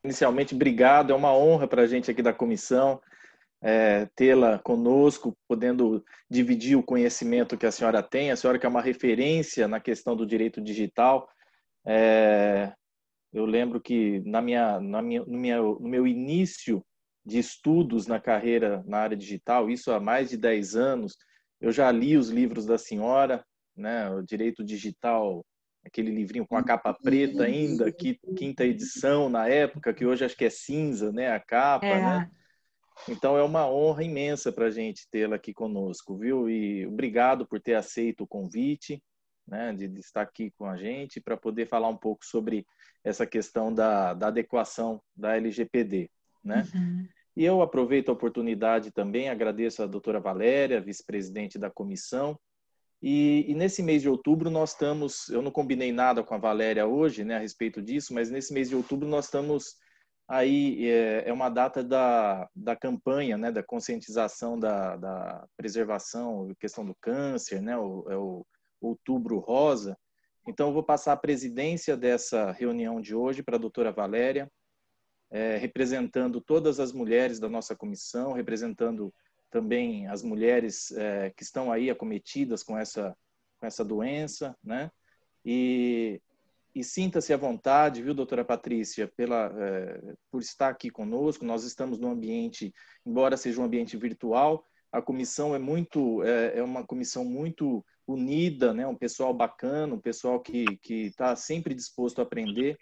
inicialmente, obrigado, é uma honra para a gente aqui da comissão tê-la conosco, podendo dividir o conhecimento que a senhora tem, a senhora que é uma referência na questão do direito digital. Eu lembro que no meu início de estudos na carreira na área digital, isso há mais de 10 anos, eu já li os livros da senhora, né, o Direito Digital, aquele livrinho com a capa preta ainda, quinta edição na época, que hoje acho que é cinza, né, a capa, né? Então é uma honra imensa para a gente tê-la aqui conosco, viu? E obrigado por ter aceito o convite, né, de estar aqui com a gente para poder falar um pouco sobre essa questão da adequação da LGPD, né? Uhum. E eu aproveito a oportunidade também, agradeço a doutora Valéria, vice-presidente da comissão, e nesse mês de outubro nós estamos, eu não combinei nada com a Valéria hoje, né, a respeito disso, mas nesse mês de outubro nós estamos aí, é uma data da campanha, né, da conscientização da preservação, questão do câncer, né, o Outubro Rosa. Então eu vou passar a presidência dessa reunião de hoje para a doutora Valéria, representando todas as mulheres da nossa comissão, representando também as mulheres que estão aí acometidas com essa doença, né? E sinta-se à vontade, viu, doutora Patrícia, por estar aqui conosco. Nós estamos num ambiente, embora seja um ambiente virtual, a comissão é uma comissão muito unida, né? Um pessoal bacana, um pessoal que está sempre disposto a aprender.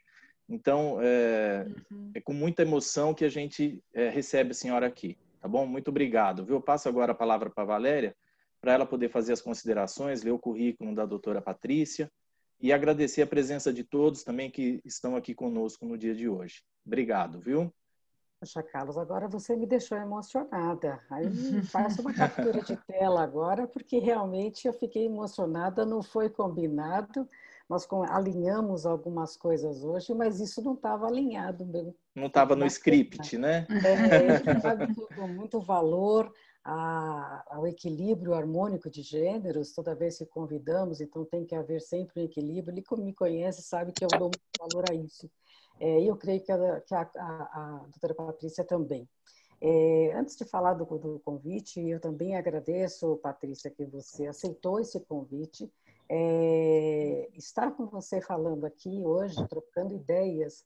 Então, é com muita emoção que a gente recebe a senhora aqui, tá bom? Muito obrigado, viu? Eu passo agora a palavra para a Valéria, para ela poder fazer as considerações, ler o currículo da doutora Patrícia e agradecer a presença de todos também que estão aqui conosco no dia de hoje. Obrigado, viu? Poxa, Carlos, agora você me deixou emocionada. Aí faça uma captura de tela agora, porque realmente eu fiquei emocionada, não foi combinado. Nós alinhamos algumas coisas hoje, mas isso não estava alinhado mesmo. Não estava no script, né? A gente sabe que eu dou muito valor ao equilíbrio harmônico de gêneros, toda vez que convidamos, então tem que haver sempre um equilíbrio. Ele, como me conhece, sabe que eu dou muito valor a isso. E eu creio que a doutora Patrícia também. Antes de falar do convite, eu também agradeço, Patrícia, que você aceitou esse convite. Estar com você falando aqui hoje, trocando ideias,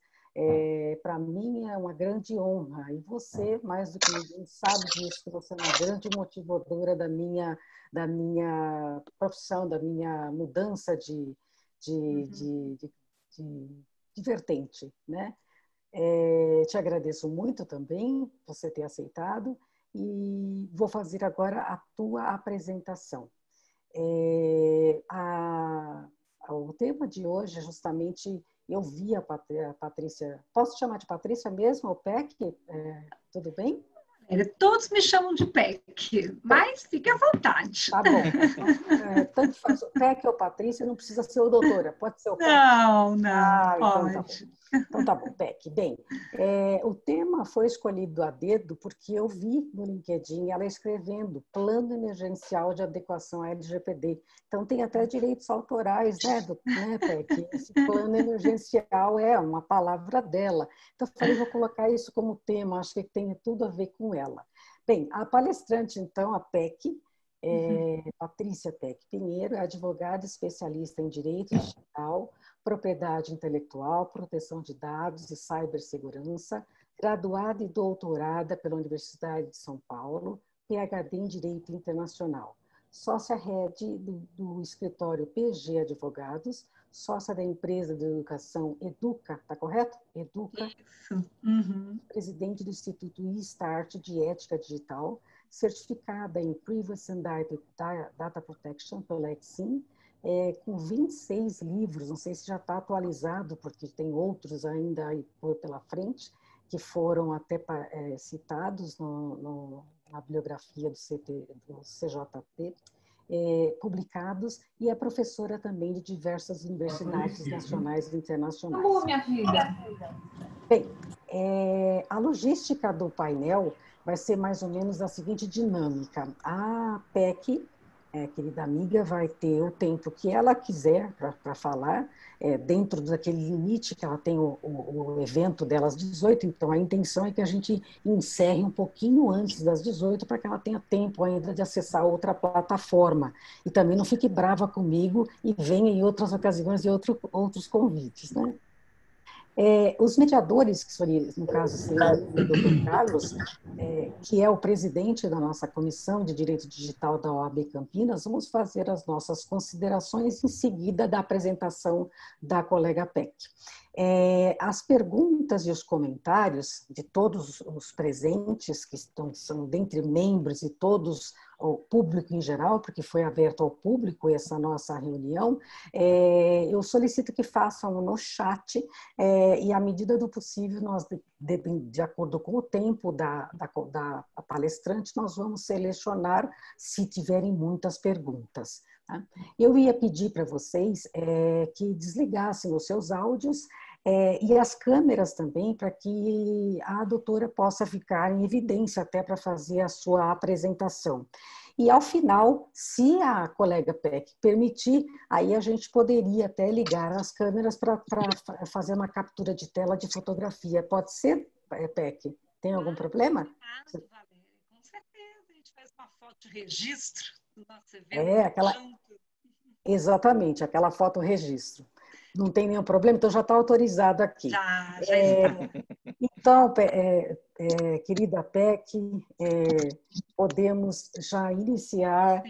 para mim é uma grande honra. E você, mais do que ninguém, sabe disso, que você é uma grande motivadora da minha profissão, da minha mudança de vertente, né? Te agradeço muito também você ter aceitado e vou fazer agora a tua apresentação. O tema de hoje é justamente, eu vi a Patrícia, posso chamar de Patrícia mesmo, o PEC? Tudo bem? Todos me chamam de PEC, mas fique à vontade. Tá bom. Tanto faz o PEC ou Patrícia, não precisa ser o doutora, pode ser o PEC? Não, pode. Então tá bom, PEC. Bem, o tema foi escolhido a dedo porque eu vi no LinkedIn ela escrevendo Plano Emergencial de Adequação à LGPD. Então tem até direitos autorais, né, PEC? Esse plano emergencial é uma palavra dela. Então eu falei, vou colocar isso como tema, acho que tem tudo a ver com ela. Bem, a palestrante, então, a PEC, Patrícia PEC Pinheiro, é advogada especialista em direito digital, propriedade intelectual, proteção de dados e cibersegurança, graduada e doutorada pela Universidade de São Paulo, PhD em Direito Internacional, sócia-head do escritório PG Advogados, sócia da empresa de educação Educa, tá correto? Educa. Isso. Presidente do Instituto eStart de Ética Digital, certificada em Privacy and Data Protection pela Exim, com 26 livros, não sei se já está atualizado, porque tem outros ainda aí pela frente, que foram até citados na bibliografia do CJT, publicados, e é professora também de diversas universidades nacionais e internacionais. Boa, minha vida! Bem, a logística do painel vai ser mais ou menos a seguinte dinâmica. A PEC querida amiga, vai ter o tempo que ela quiser para falar, dentro daquele limite que ela tem o evento delas 18, então a intenção é que a gente encerre um pouquinho antes das 18 para que ela tenha tempo ainda de acessar outra plataforma. E também não fique brava comigo e venha em outras ocasiões e outros convites, né? Os mediadores, que seria, no caso seria o Dr. Carlos, que é o presidente da nossa Comissão de Direito Digital da OAB Campinas, vamos fazer as nossas considerações em seguida da apresentação da colega Peck. As perguntas e os comentários de todos os presentes, que são dentre membros e todos o público em geral, porque foi aberto ao público essa nossa reunião, eu solicito que façam no chat, e à medida do possível, nós, de acordo com o tempo da palestrante, nós vamos selecionar se tiverem muitas perguntas. Tá? Eu ia pedir para vocês que desligassem os seus áudios e as câmeras também, para que a doutora possa ficar em evidência até para fazer a sua apresentação. E ao final, se a colega Peck permitir, aí a gente poderia até ligar as câmeras para fazer uma captura de tela de fotografia. Pode ser, Peck? Tem algum problema? Valéria, com certeza. A gente faz uma foto de registro do nosso evento. Exatamente, aquela foto registro. Não tem nenhum problema, então já está autorizado aqui. Já está. Então, querida Peck, podemos já iniciar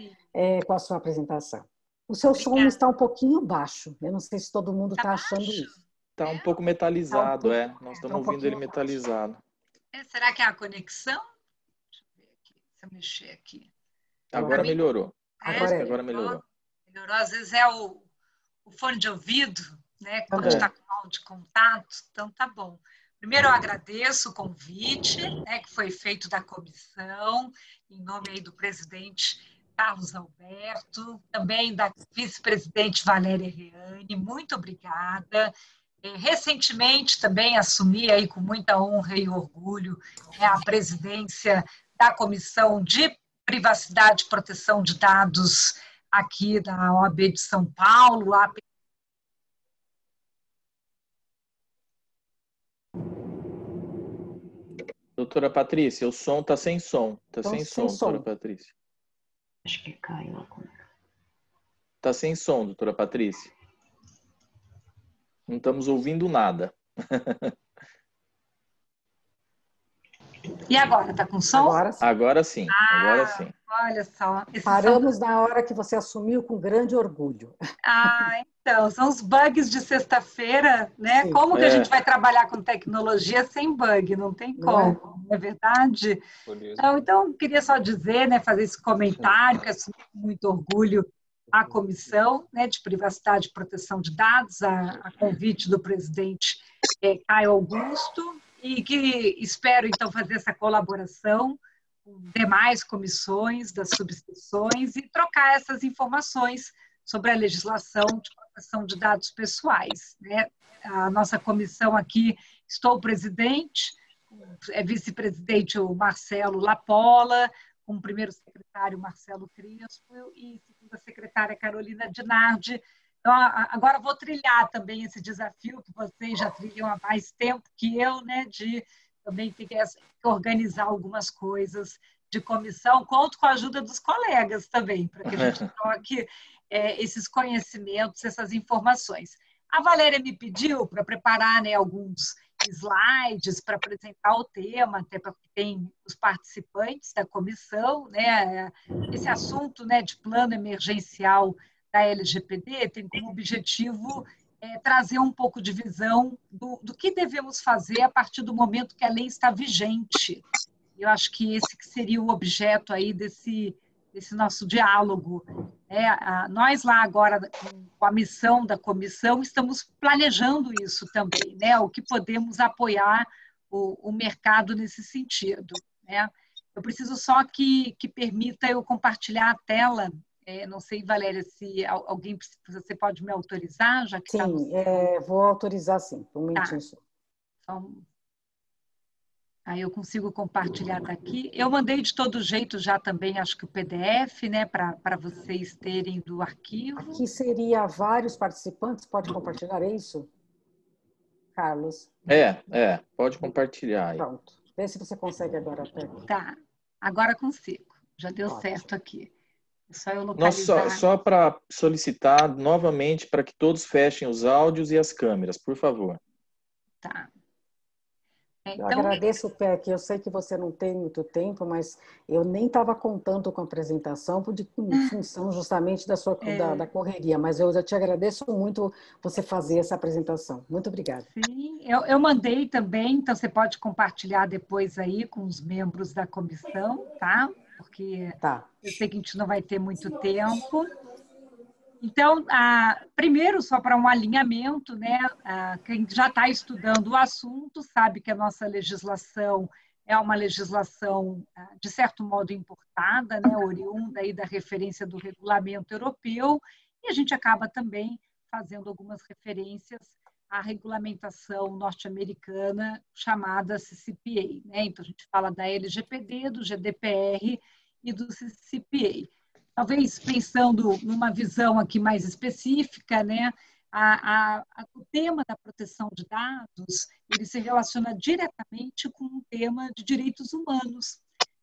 com a sua apresentação. O seu som está um pouquinho baixo, eu não sei se todo mundo está achando isso. Está um pouco metalizado, nós estamos ouvindo ele metalizado. Será que é a conexão? Deixa eu ver aqui, se eu mexer aqui. Agora melhorou. Agora melhorou. Melhorou, às vezes é o fone de ouvido, né, que pode estar com mal de contato, então tá bom. Primeiro eu agradeço o convite, né, que foi feito da comissão, em nome aí do presidente Carlos Alberto, também da vice-presidente Valéria Reane, muito obrigada. Recentemente também assumi aí com muita honra e orgulho a presidência da Comissão de Privacidade e Proteção de Dados aqui da OAB de São Paulo, a Doutora Patrícia, o som está sem som. Está sem som, doutora Patrícia. Acho que caiu agora. Está sem som, doutora Patrícia. Não estamos ouvindo nada. E agora, está com som? Agora sim. Agora sim. Olha só. Paramos na hora que você assumiu com grande orgulho. Então, são os bugs de sexta-feira, né? Sim, como que a gente vai trabalhar com tecnologia sem bug? Não tem como, não é verdade? Então, queria só dizer, né, fazer esse comentário, que assumi com muito orgulho a Comissão, né, de Privacidade e Proteção de Dados, a convite do presidente Caio Augusto, e que espero, então, fazer essa colaboração com demais comissões das subseções e trocar essas informações sobre a legislação de proteção de dados pessoais, né? A nossa comissão aqui, estou o presidente, vice-presidente o Marcelo Lapola, com o primeiro secretário Marcelo Crespo e segunda secretária Carolina Dinardi. Então, agora vou trilhar também esse desafio que vocês já trilham há mais tempo que eu, né, de também ter que organizar algumas coisas de comissão. Conto com a ajuda dos colegas também, para que a gente troque esses conhecimentos, essas informações. A Valéria me pediu para preparar, né, alguns slides para apresentar o tema, até porque tem os participantes da comissão, né, esse assunto, né, de plano emergencial da LGPD tem como objetivo trazer um pouco de visão do que devemos fazer a partir do momento que a lei está vigente. Eu acho que esse que seria o objeto aí desse nosso diálogo. Nós lá agora, com a missão da comissão, estamos planejando isso também, né? O que podemos apoiar o mercado nesse sentido, né? Eu preciso só que permita eu compartilhar a tela. Não sei, Valéria, se alguém você pode me autorizar, já que sim, vou autorizar sim, um momentinho só. Aí eu consigo compartilhar daqui. Eu mandei de todo jeito já também, acho que o PDF, né, para vocês terem do arquivo. Aqui seria vários participantes, pode compartilhar, é isso, Carlos? Pode compartilhar aí. Pronto. Vê se você consegue agora, Peck. Tá, agora consigo. Já deu certo aqui. É só eu localizar. Só para solicitar novamente para que todos fechem os áudios e as câmeras, por favor. Tá. Eu agradeço, Peck. Eu sei que você não tem muito tempo, mas eu nem estava contando com a apresentação em função justamente da correria. Mas eu já te agradeço muito você fazer essa apresentação. Muito obrigada. Sim, eu mandei também, então você pode compartilhar depois aí com os membros da comissão, tá? Porque eu sei que a gente não vai ter muito tempo. Então, primeiro, só para um alinhamento, né? Quem já está estudando o assunto sabe que a nossa legislação é uma legislação, de certo modo, importada, né? Oriunda aí da referência do regulamento europeu, e a gente acaba também fazendo algumas referências à regulamentação norte-americana chamada CCPA, né? Então, a gente fala da LGPD, do GDPR e do CCPA. Talvez pensando numa visão aqui mais específica, né, o tema da proteção de dados, ele se relaciona diretamente com o tema de direitos humanos.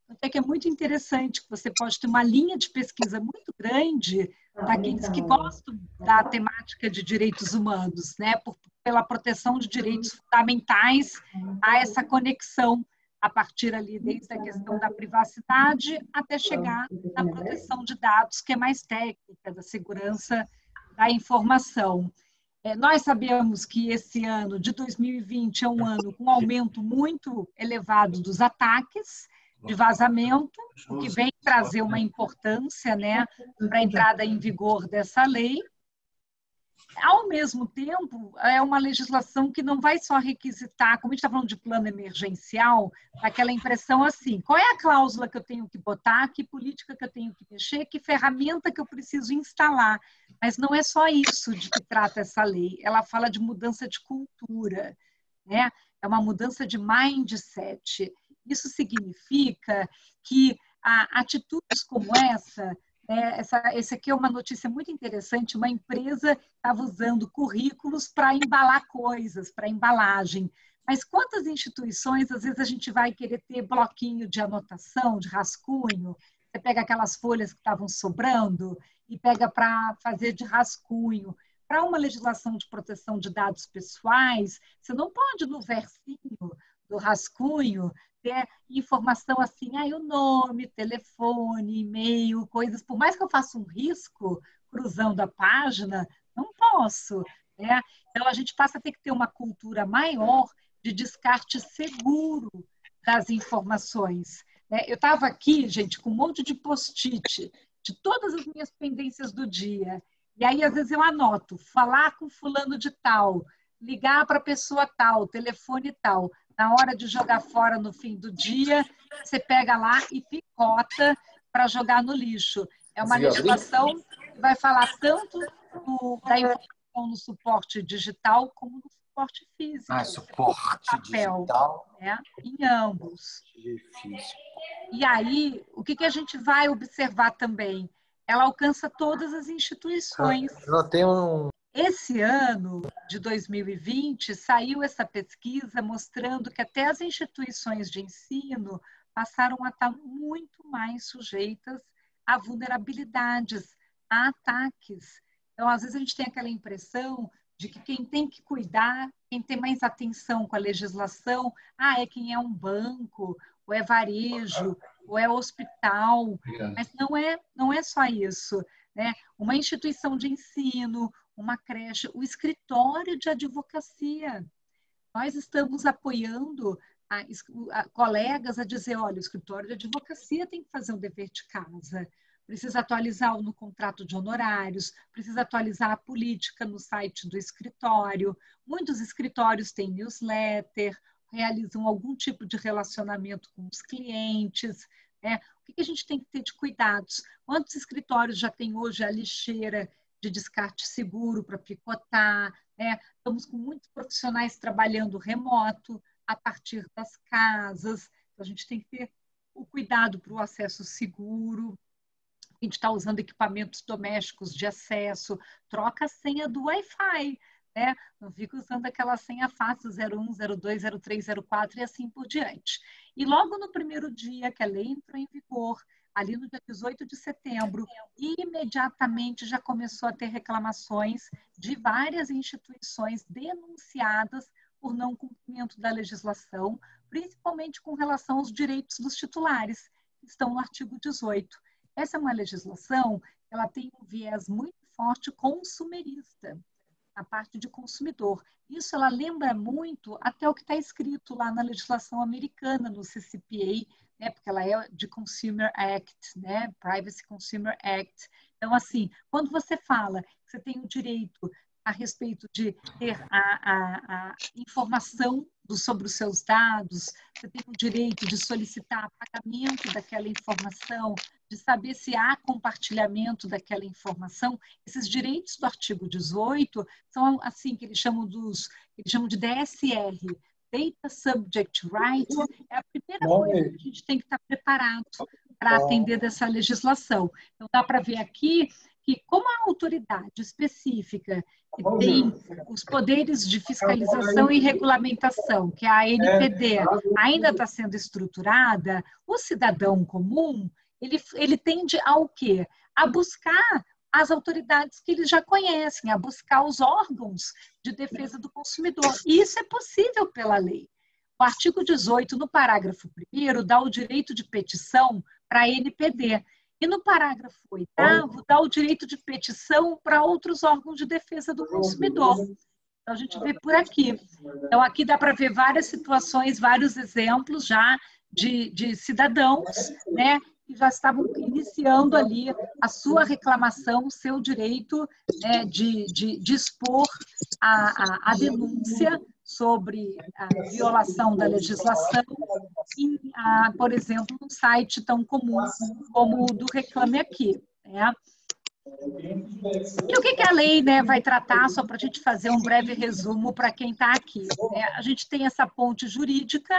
Até que é muito interessante que você pode ter uma linha de pesquisa muito grande daqueles que gostam da temática de direitos humanos, né, pela proteção de direitos fundamentais, a essa conexão a partir ali desde a questão da privacidade até chegar na proteção de dados, que é mais técnica, da segurança da informação. Nós sabemos que esse ano de 2020 é um ano com um aumento muito elevado dos ataques de vazamento, o que vem trazer uma importância, né, para a entrada em vigor dessa lei. Ao mesmo tempo, é uma legislação que não vai só requisitar, como a gente está falando de plano emergencial, aquela impressão assim, qual é a cláusula que eu tenho que botar, que política que eu tenho que mexer, que ferramenta que eu preciso instalar. Mas não é só isso de que trata essa lei, ela fala de mudança de cultura, né? É uma mudança de mindset. Isso significa que atitudes como essa aqui é uma notícia muito interessante. Uma empresa estava usando currículos para embalar coisas, para embalagem. Mas quantas instituições, às vezes, a gente vai querer ter bloquinho de anotação, de rascunho? Você pega aquelas folhas que estavam sobrando e pega para fazer de rascunho. Para uma legislação de proteção de dados pessoais, você não pode, no versinho do rascunho, ter informação assim, o nome, telefone, e-mail, coisas. Por mais que eu faça um risco cruzando a página, não posso, né? Então, a gente passa a ter que ter uma cultura maior de descarte seguro das informações. Eu estava aqui, gente, com um monte de post-it de todas as minhas pendências do dia. E aí, às vezes, eu anoto, falar com fulano de tal, ligar para a pessoa tal, telefone tal. Na hora de jogar fora no fim do dia, você pega lá e picota para jogar no lixo. É uma legislação que vai falar tanto da informação no suporte digital como no suporte físico. Suporte digital. Em ambos. Difícil. E aí, o que a gente vai observar também? Ela alcança todas as instituições. Ela tem Esse ano de 2020, saiu essa pesquisa mostrando que até as instituições de ensino passaram a estar muito mais sujeitas a vulnerabilidades, a ataques. Então, às vezes, a gente tem aquela impressão de que quem tem que cuidar, quem tem mais atenção com a legislação, é quem é um banco, ou é varejo, ou é hospital. Mas não é só isso, né? Uma instituição de ensino, uma creche, o escritório de advocacia. Nós estamos apoiando colegas a dizer, olha, o escritório de advocacia tem que fazer um dever de casa, precisa atualizar no contrato de honorários, precisa atualizar a política no site do escritório. Muitos escritórios têm newsletter, realizam algum tipo de relacionamento com os clientes, né? O que a gente tem que ter de cuidados? Quantos escritórios já tem hoje a lixeira de descarte seguro para picotar, né? Estamos com muitos profissionais trabalhando remoto. a partir das casas. Então, a gente tem que ter o cuidado para o acesso seguro. A gente está usando equipamentos domésticos de acesso, troca a senha do Wi-Fi, né? Não fica usando aquela senha fácil 01, 02, 03, 04 e assim por diante. E logo no primeiro dia que a lei entrou em vigor, ali no dia 18 de setembro, imediatamente já começou a ter reclamações de várias instituições denunciadas por não cumprimento da legislação, principalmente com relação aos direitos dos titulares, que estão no artigo 18. Essa é uma legislação, ela tem um viés muito forte consumerista, a parte de consumidor. Isso ela lembra muito até o que está escrito lá na legislação americana, no CCPA, né, porque ela é de Consumer Act, né, Privacy Consumer Act. Então, assim, quando você fala que você tem o direito a respeito de ter a informação sobre os seus dados, você tem o direito de solicitar pagamento daquela informação, de saber se há compartilhamento daquela informação. Esses direitos do artigo 18 são assim que eles chamam de DSR, Data Subject Rights. É a primeira coisa que a gente tem que estar preparado para atender dessa legislação. Então, dá para ver aqui que, como a autoridade específica que tem os poderes de fiscalização e regulamentação, que é a ANPD, ainda está sendo estruturada, o cidadão comum, ele tende ao quê? A buscar as autoridades que eles já conhecem, a buscar os órgãos de defesa do consumidor. E isso é possível pela lei. O artigo 18, no parágrafo 1º, dá o direito de petição para a ANPD. E no parágrafo 8º, dá o direito de petição para outros órgãos de defesa do consumidor. Então, a gente vê por aqui. Então, aqui dá para ver várias situações, vários exemplos já de cidadãos, né, que já estavam iniciando ali a sua reclamação, o seu direito, né, de expor a denúncia sobre a violação da legislação, por exemplo, num site tão comum como o do Reclame Aqui. Né? E o que a lei, né, vai tratar, só para a gente fazer um breve resumo para quem está aqui. Né? A gente tem essa ponte jurídica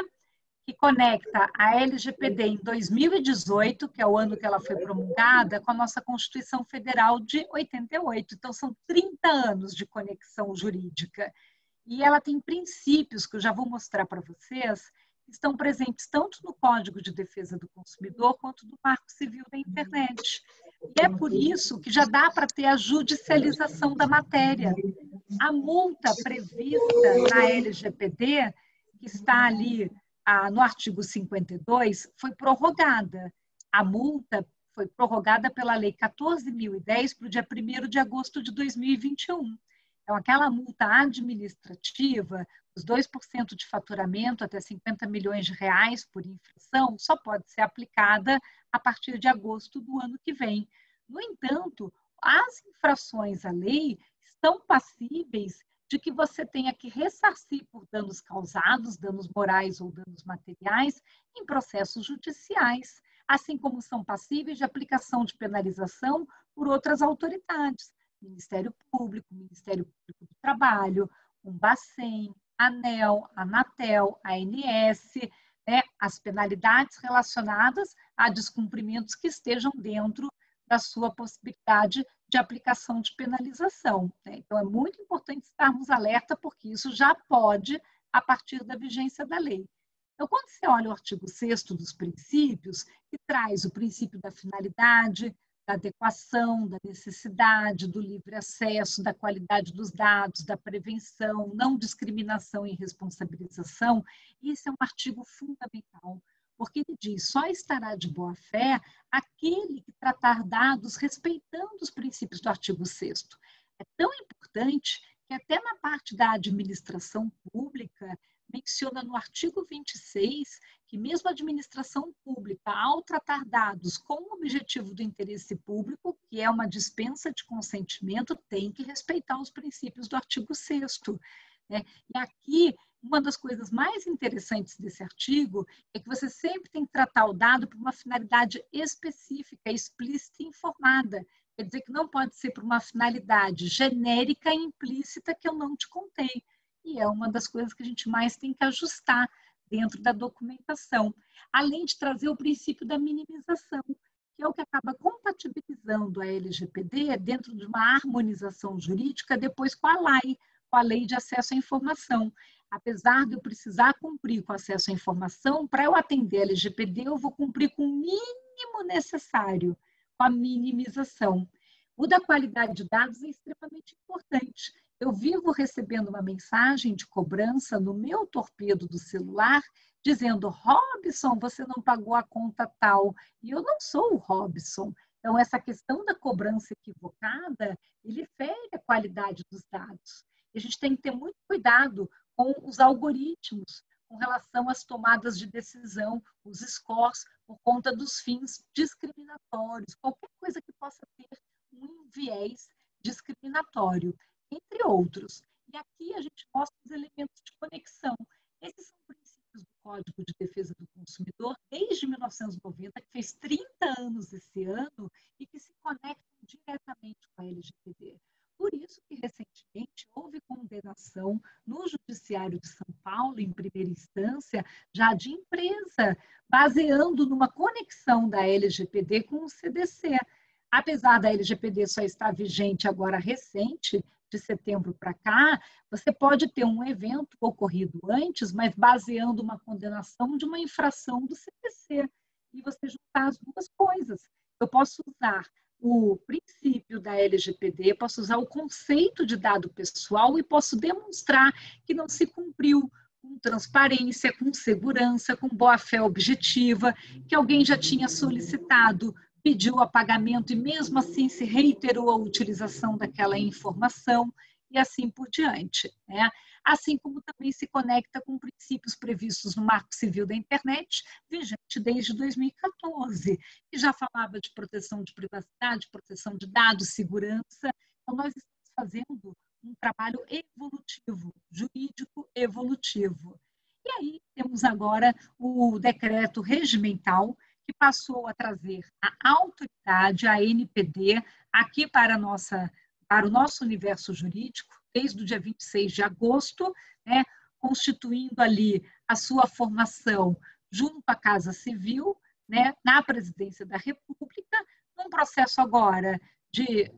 que conecta a LGPD em 2018, que é o ano que ela foi promulgada, com a nossa Constituição Federal de 88. Então, são 30 anos de conexão jurídica. E ela tem princípios, que eu já vou mostrar para vocês, que estão presentes tanto no Código de Defesa do Consumidor, quanto no Marco Civil da Internet. E é por isso que já dá para ter a judicialização da matéria. A multa prevista na LGPD, que está ali no artigo 52, foi prorrogada. A multa foi prorrogada pela Lei 14.010 para o dia 1º de agosto de 2021. Então, aquela multa administrativa, os 2% de faturamento até 50 milhões de reais por infração, só pode ser aplicada a partir de agosto do ano que vem. No entanto, as infrações à lei estão passíveis de que você tenha que ressarcir por danos causados, danos morais ou danos materiais, em processos judiciais, assim como são passíveis de aplicação de penalização por outras autoridades, Ministério Público, Ministério Público do Trabalho, Bacen, ANEEL, Anatel, ANS, né, as penalidades relacionadas a descumprimentos que estejam dentro da sua possibilidade de aplicação de penalização. Né? Então, é muito importante estarmos alerta, porque isso já pode, a partir da vigência da lei. Então, quando você olha o artigo 6º dos princípios, que traz o princípio da finalidade, da adequação, da necessidade, do livre acesso, da qualidade dos dados, da prevenção, não discriminação e responsabilização, esse é um artigo fundamental, porque ele diz, só estará de boa fé aquele que tratar dados respeitando os princípios do artigo 6º. É tão importante que até na parte da administração pública, menciona no artigo 26 que mesmo a administração pública, ao tratar dados com o objetivo do interesse público, que é uma dispensa de consentimento, tem que respeitar os princípios do artigo 6º. Né? E aqui, uma das coisas mais interessantes desse artigo é que você sempre tem que tratar o dado por uma finalidade específica, explícita e informada. Quer dizer que não pode ser por uma finalidade genérica e implícita que eu não te contei. e é uma das coisas que a gente mais tem que ajustar dentro da documentação, além de trazer o princípio da minimização, que é o que acaba compatibilizando a LGPD dentro de uma harmonização jurídica depois com a Lei de Acesso à Informação. Apesar de eu precisar cumprir com acesso à informação, para eu atender a LGPD, eu vou cumprir com o mínimo necessário, com a minimização. O da qualidade de dados é extremamente importante. Eu vivo recebendo uma mensagem de cobrança no meu torpedo do celular, dizendo: Robson, você não pagou a conta tal. E eu não sou o Robson. Então, essa questão da cobrança equivocada, ele fere a qualidade dos dados. E a gente tem que ter muito cuidado com os algoritmos, com relação às tomadas de decisão, os scores, por conta dos fins discriminatórios, qualquer coisa que possa ter um viés discriminatório, entre outros. E aqui a gente mostra os elementos de conexão. Esses são princípios do Código de Defesa do Consumidor, desde 1990, que fez 30 anos esse ano, e que se conectam diretamente com a LGPD. Por isso que, recentemente, houve condenação no Judiciário de São Paulo, em primeira instância, já de empresa, baseando numa conexão da LGPD com o CDC. Apesar da LGPD só estar vigente agora recente, de setembro para cá, você pode ter um evento ocorrido antes, mas baseando uma condenação de uma infração do CDC. E você juntar as duas coisas. Eu posso usar o princípio da LGPD, posso usar o conceito de dado pessoal e posso demonstrar que não se cumpriu com transparência, com segurança, com boa-fé objetiva, que alguém já tinha solicitado, pediu o apagamento e mesmo assim se reiterou a utilização daquela informação e assim por diante, né? Assim como também se conecta com princípios previstos no Marco Civil da Internet, vigente desde 2014, que já falava de proteção de privacidade, proteção de dados, segurança. Então, nós estamos fazendo um trabalho evolutivo, jurídico evolutivo. E aí temos agora o decreto regimental, que passou a trazer a autoridade, a ANPD, aqui para o nosso universo jurídico, desde o dia 26 de agosto, né, constituindo ali a sua formação junto à Casa Civil, né, na Presidência da República, num processo agora de,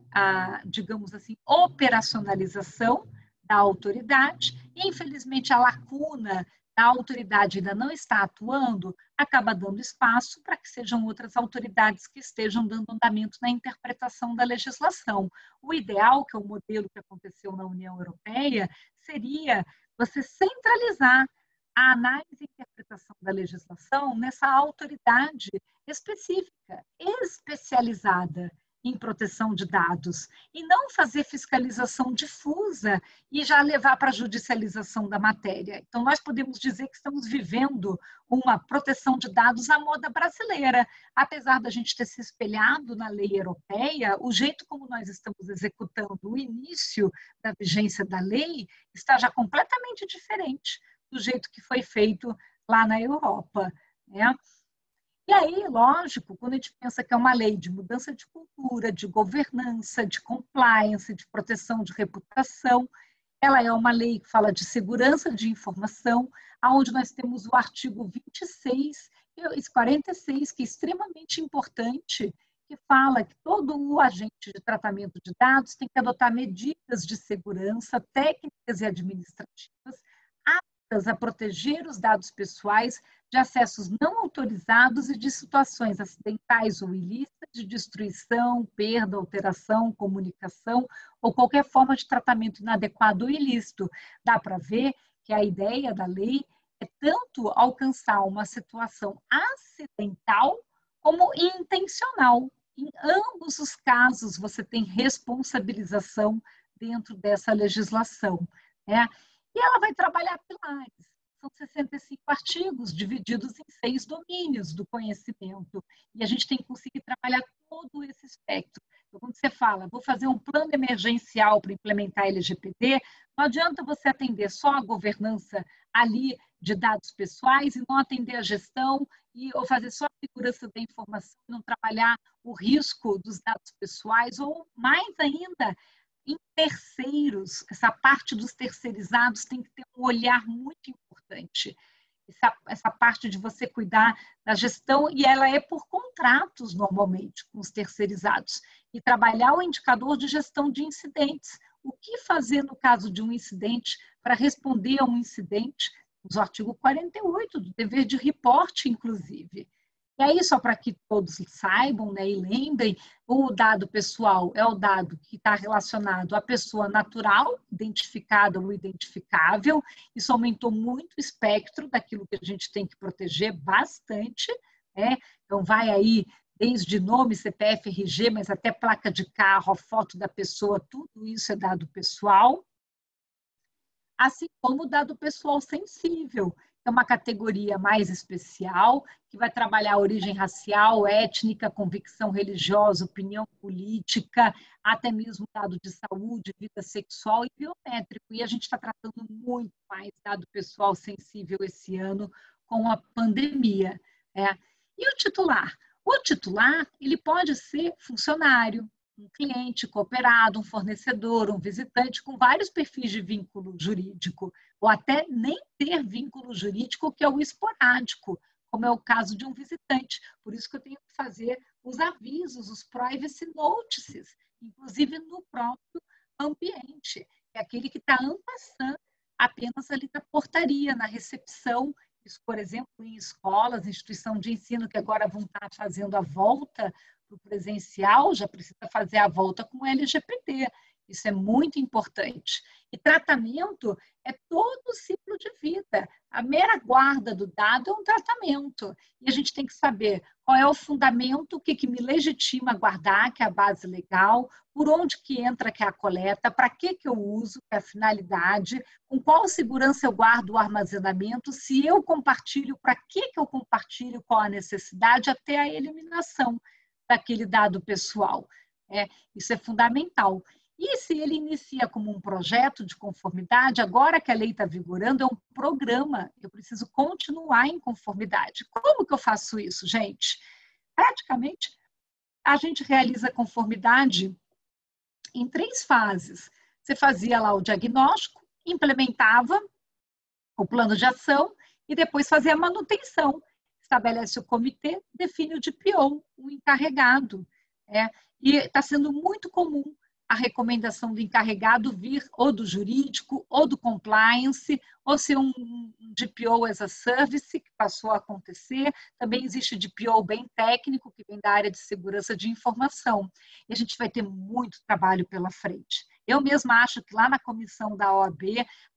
digamos assim, operacionalização da autoridade, e, infelizmente, a lacuna da autoridade ainda não está atuando, acaba dando espaço para que sejam outras autoridades que estejam dando andamento na interpretação da legislação. O ideal, que é o modelo que aconteceu na União Europeia, seria você centralizar a análise e interpretação da legislação nessa autoridade específica, especializada em proteção de dados, e não fazer fiscalização difusa e já levar para a judicialização da matéria. Então, nós podemos dizer que estamos vivendo uma proteção de dados à moda brasileira. Apesar da gente ter se espelhado na lei europeia, o jeito como nós estamos executando o início da vigência da lei está já completamente diferente do jeito que foi feito lá na Europa, né? E aí, lógico, quando a gente pensa que é uma lei de mudança de cultura, de governança, de compliance, de proteção de reputação, ela é uma lei que fala de segurança de informação, onde nós temos o artigo 26 e 46, que é extremamente importante, que fala que todo o agente de tratamento de dados tem que adotar medidas de segurança técnicas e administrativas aptas a proteger os dados pessoais de acessos não autorizados e de situações acidentais ou ilícitas de destruição, perda, alteração, comunicação ou qualquer forma de tratamento inadequado ou ilícito. Dá para ver que a ideia da lei é tanto alcançar uma situação acidental como intencional. Em ambos os casos, você tem responsabilização dentro dessa legislação, né? E ela vai trabalhar pilares. São 65 artigos divididos em 6 domínios do conhecimento. E a gente tem que conseguir trabalhar todo esse espectro. Então, quando você fala, vou fazer um plano emergencial para implementar a LGPD, não adianta você atender só a governança ali de dados pessoais e não atender a gestão ou fazer só a segurança da informação, não trabalhar o risco dos dados pessoais ou, mais ainda, em terceiros, essa parte dos terceirizados tem que ter um olhar muito importante. Essa parte de você cuidar da gestão, e ela é por contratos, normalmente, com os terceirizados. E trabalhar o indicador de gestão de incidentes. O que fazer no caso de um incidente para responder a um incidente? O artigo 48 do dever de reporte, inclusive. E aí, só para que todos saibam, né, e lembrem, o dado pessoal é o dado que está relacionado à pessoa natural, identificada ou identificável. Isso aumentou muito o espectro daquilo que a gente tem que proteger bastante, né? Então, vai aí desde nome, CPF, RG, mas até placa de carro, a foto da pessoa, tudo isso é dado pessoal. Assim como o dado pessoal sensível, é uma categoria mais especial, que vai trabalhar a origem racial, étnica, convicção religiosa, opinião política, até mesmo dado de saúde, vida sexual e biométrico. E a gente está tratando muito mais dado pessoal sensível esse ano com a pandemia. Né? E o titular? O titular, ele pode ser funcionário, um cliente, cooperado, um fornecedor, um visitante, com vários perfis de vínculo jurídico, ou até nem ter vínculo jurídico, que é o esporádico, como é o caso de um visitante. Por isso que eu tenho que fazer os avisos, os privacy notices, inclusive no próprio ambiente. É aquele que está en passant apenas ali na portaria, na recepção. Isso, por exemplo, em escolas, instituição de ensino, que agora vão estar fazendo a volta para o presencial, já precisa fazer a volta com o LGPD. Isso é muito importante. E tratamento é todo o ciclo de vida. A mera guarda do dado é um tratamento. E a gente tem que saber qual é o fundamento, o que me legitima guardar, que é a base legal, por onde que entra, que é a coleta, para que eu uso, que é a finalidade, com qual segurança eu guardo o armazenamento, se eu compartilho, para que eu compartilho, qual a necessidade, até a eliminação daquele dado pessoal. Isso é fundamental. E se ele inicia como um projeto de conformidade, agora que a lei está vigorando, é um programa, eu preciso continuar em conformidade. Como que eu faço isso, gente? Praticamente, a gente realiza a conformidade em 3 fases. Você fazia lá o diagnóstico, implementava o plano de ação e depois fazia a manutenção. Estabelece o comitê, define o DPO, o encarregado. E está sendo muito comum a recomendação do encarregado vir ou do jurídico, ou do compliance, ou ser um DPO as a service, que passou a acontecer. Também existe DPO bem técnico, que vem da área de segurança de informação. E a gente vai ter muito trabalho pela frente. Eu mesma acho que lá na comissão da OAB,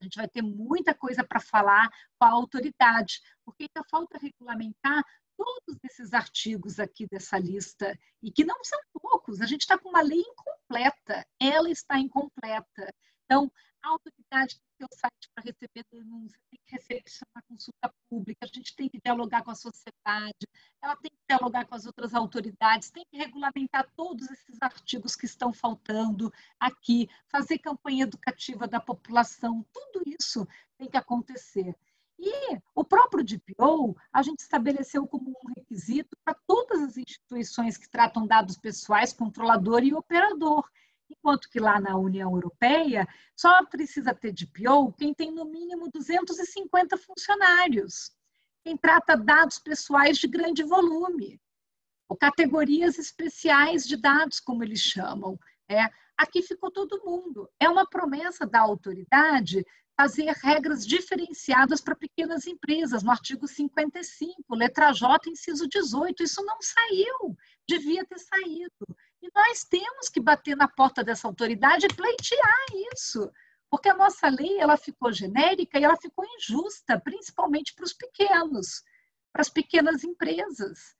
a gente vai ter muita coisa para falar com a autoridade, porque ainda falta regulamentar todos esses artigos aqui dessa lista, e que não são poucos, a gente está com uma lei incompleta, ela está incompleta. Então, a autoridade tem que ter o site para receber denúncia, tem que recepcionar consulta pública, a gente tem que dialogar com a sociedade, ela tem que dialogar com as outras autoridades, tem que regulamentar todos esses artigos que estão faltando aqui, fazer campanha educativa da população, tudo isso tem que acontecer. E o próprio DPO, a gente estabeleceu como um requisito para todas as instituições que tratam dados pessoais, controlador e operador. Enquanto que lá na União Europeia, só precisa ter DPO quem tem no mínimo 250 funcionários, quem trata dados pessoais de grande volume, ou categorias especiais de dados, como eles chamam. Aqui ficou todo mundo. É uma promessa da autoridade fazer regras diferenciadas para pequenas empresas, no artigo 55, letra J, inciso 18. Isso não saiu, devia ter saído. E nós temos que bater na porta dessa autoridade e pleitear isso, porque a nossa lei ela ficou genérica e ela ficou injusta, principalmente para os pequenos, para as pequenas empresas.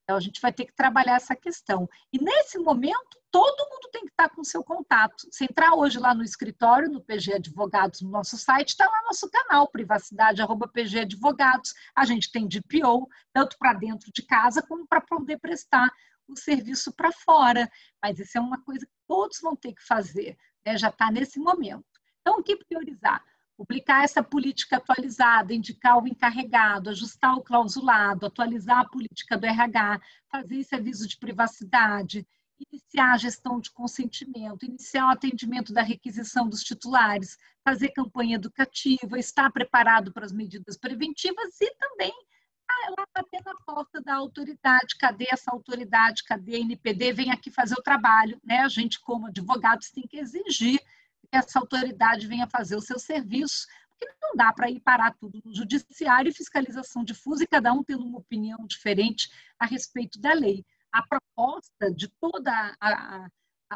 Então, a gente vai ter que trabalhar essa questão. E, nesse momento, todo mundo tem que estar com o seu contato. Se entrar hoje lá no escritório, no PG Advogados, no nosso site, está lá nosso canal, privacidade@PG Advogados. A gente tem DPO, tanto para dentro de casa, como para poder prestar o serviço para fora. Mas isso é uma coisa que todos vão ter que fazer, já está nesse momento. Então, o que priorizar? Publicar essa política atualizada, indicar o encarregado, ajustar o clausulado, atualizar a política do RH, fazer esse aviso de privacidade iniciar a gestão de consentimento, iniciar o atendimento da requisição dos titulares, fazer campanha educativa, estar preparado para as medidas preventivas e também lá bater na porta da autoridade. Cadê essa autoridade? Cadê a NPD? Vem aqui fazer o trabalho, né? A gente, como advogados, tem que exigir que essa autoridade venha fazer o seu serviço, porque não dá para ir parar tudo no judiciário e fiscalização difusa e cada um tendo uma opinião diferente a respeito da lei. A proposta de toda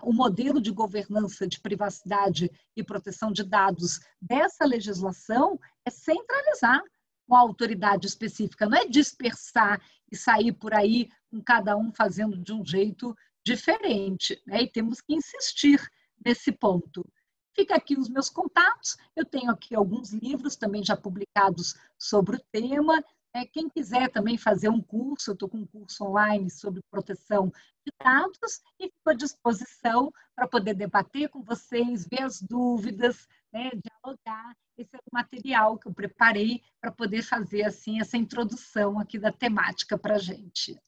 o modelo de governança de privacidade e proteção de dados dessa legislação é centralizar uma autoridade específica, não é dispersar e sair por aí com cada um fazendo de um jeito diferente, né? E temos que insistir nesse ponto. Fica aqui os meus contatos, eu tenho aqui alguns livros também já publicados sobre o tema. Quem quiser também fazer um curso, eu estou com um curso online sobre proteção de dados e fico à disposição para poder debater com vocês, ver as dúvidas, né, dialogar. Esse é o material que eu preparei para poder fazer assim essa introdução aqui da temática para a gente.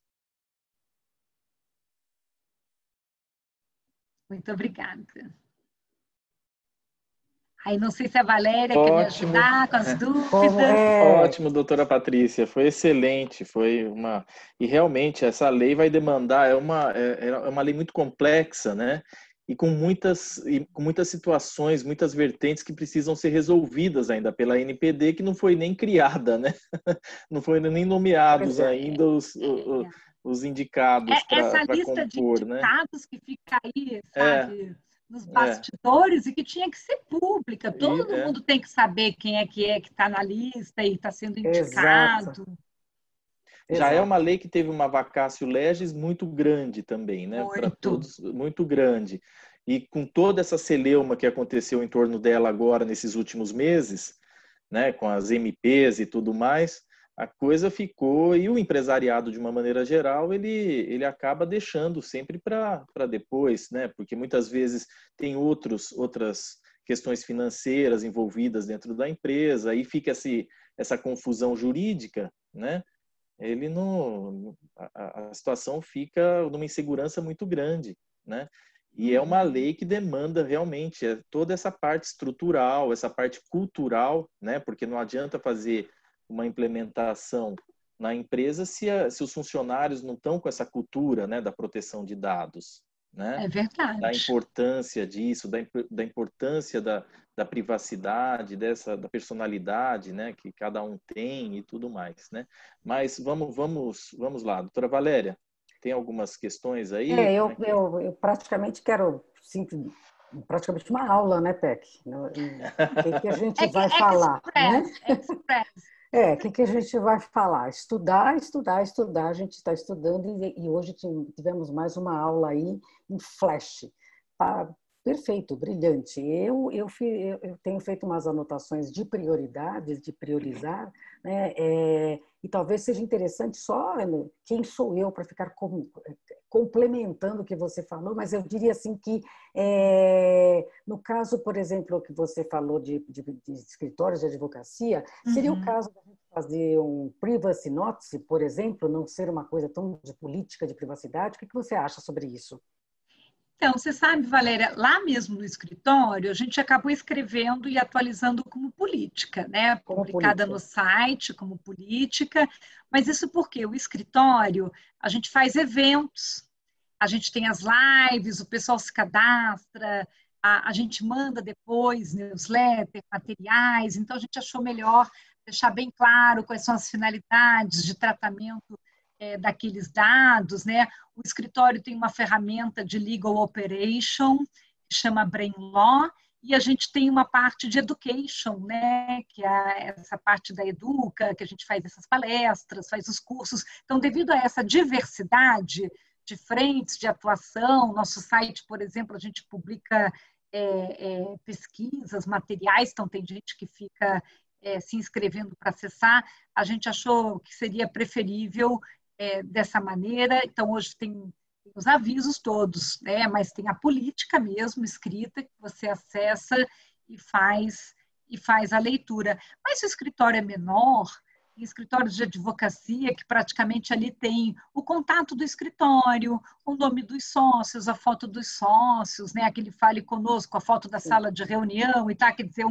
Muito obrigada. Aí não sei se a Valéria quer me ajudar com as dúvidas. Ótimo, doutora Patrícia, foi excelente, e realmente essa lei vai demandar, é uma lei muito complexa, né? E com muitas situações, muitas vertentes que precisam ser resolvidas ainda pela NPD, que não foi nem criada, né? Não foi nem nomeados ainda os indicados para compor, essa lista de indicados, né? Que fica aí, sabe? Nos bastidores e que tinha que ser pública. Todo mundo tem que saber quem é que está na lista e está sendo indicado. Exato. Já é uma lei que teve uma vacatio legis muito grande também, né? Para todos, muito grande. E com toda essa celeuma que aconteceu em torno dela agora, nesses últimos meses, né? Com as MPs e tudo mais, a coisa ficou, e o empresariado, de uma maneira geral, ele acaba deixando sempre para depois, né? Porque muitas vezes tem outras questões financeiras envolvidas dentro da empresa, aí fica essa confusão jurídica, né? A situação fica numa insegurança muito grande, né? E é uma lei que demanda realmente toda essa parte estrutural, essa parte cultural, né? Porque não adianta fazer uma implementação na empresa se os funcionários não estão com essa cultura, né, da proteção de dados, né? É verdade. Da importância disso, da importância da privacidade, da personalidade, né, que cada um tem e tudo mais, né? Mas vamos lá, doutora Valéria, tem algumas questões aí? Eu praticamente quero praticamente uma aula, né, Peck? O que a gente vai falar, né? O que a gente vai falar? Estudar. A gente está estudando e hoje tivemos mais uma aula aí em flash. Perfeito, brilhante. Eu tenho feito umas anotações de prioridades, de priorizar, né? E talvez seja interessante só quem sou eu para ficar complementando o que você falou, mas eu diria assim que no caso, por exemplo, que você falou de escritórios de advocacia, seria o caso de fazer um privacy notice, por exemplo, não ser uma coisa tão de política de privacidade. O que você acha sobre isso? Então, você sabe, Valéria, lá mesmo no escritório, a gente acabou escrevendo e atualizando como política, né? Publicada no site como política, mas isso porque o escritório, a gente faz eventos, a gente tem as lives, o pessoal se cadastra, a gente manda depois newsletter, materiais, então a gente achou melhor deixar bem claro quais são as finalidades de tratamento daqueles dados, né? O escritório tem uma ferramenta de legal operation que chama Brain Law, e a gente tem uma parte de education, né? Que é essa parte da Educa, que a gente faz essas palestras, faz os cursos. Então, devido a essa diversidade de frentes de atuação, nosso site, por exemplo, a gente publica pesquisas, materiais, então tem gente que fica se inscrevendo para acessar, a gente achou que seria preferível dessa maneira. Então, hoje tem os avisos todos, né? Mas tem a política mesmo escrita que você acessa e faz a leitura. Mas se o escritório é menor, escritórios de advocacia que praticamente ali tem o contato do escritório, o nome dos sócios, a foto dos sócios, né? Aquele fale conosco, a foto da sala de reunião e tal, quer dizer,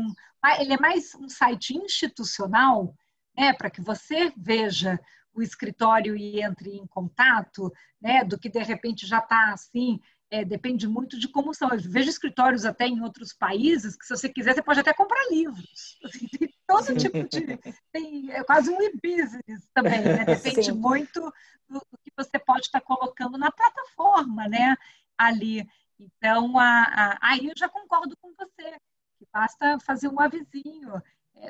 ele é mais um site institucional, né? Para que você veja o escritório e entre em contato, né? Do que de repente já está assim. Depende muito de como são. Eu vejo escritórios até em outros países que, se você quiser, você pode até comprar livros. Assim, tem todo tipo de... é quase um e-business também, né? Depende muito do que você pode estar colocando na plataforma, né? Ali. Então, aí eu já concordo com você, que basta fazer um avisinho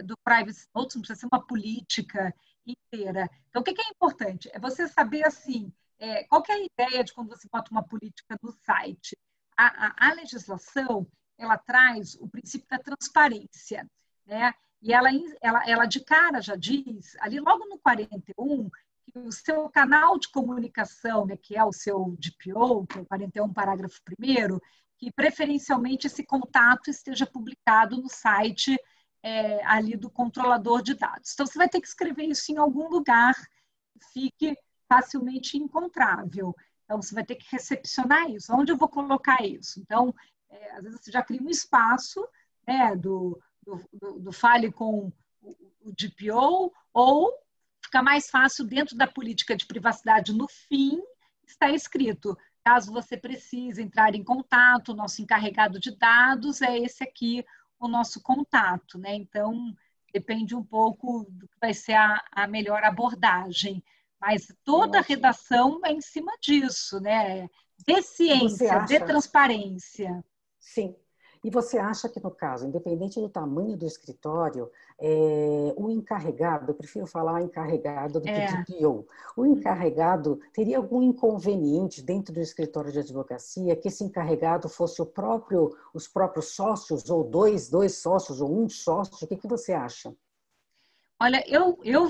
do Privacy Notes, não precisa ser uma política inteira. Então, o que é importante? É você saber, assim, qual que é a ideia de quando você bota uma política no site? A legislação, ela traz o princípio da transparência, né? E ela de cara já diz, ali logo no 41, que o seu canal de comunicação, né, que é o seu DPO, que é o 41, parágrafo 1º, que preferencialmente esse contato esteja publicado no site ali do controlador de dados. Então, você vai ter que escrever isso em algum lugar que fique facilmente encontrável. Então, você vai ter que recepcionar isso. Onde eu vou colocar isso? Então, às vezes você já cria um espaço, né, do fale com o DPO, ou fica mais fácil dentro da política de privacidade, no fim, está escrito, caso você precise entrar em contato, o nosso encarregado de dados é esse aqui, o nosso contato, né? Então, depende um pouco do que vai ser a melhor abordagem. Mas toda a redação é em cima disso, né? De ciência, de transparência. Sim. E você acha que, no caso, independente do tamanho do escritório, o encarregado, eu prefiro falar encarregado do que DPO, o encarregado teria algum inconveniente dentro do escritório de advocacia que esse encarregado fosse os próprios sócios, ou dois sócios, ou um sócio? O que você acha? Olha,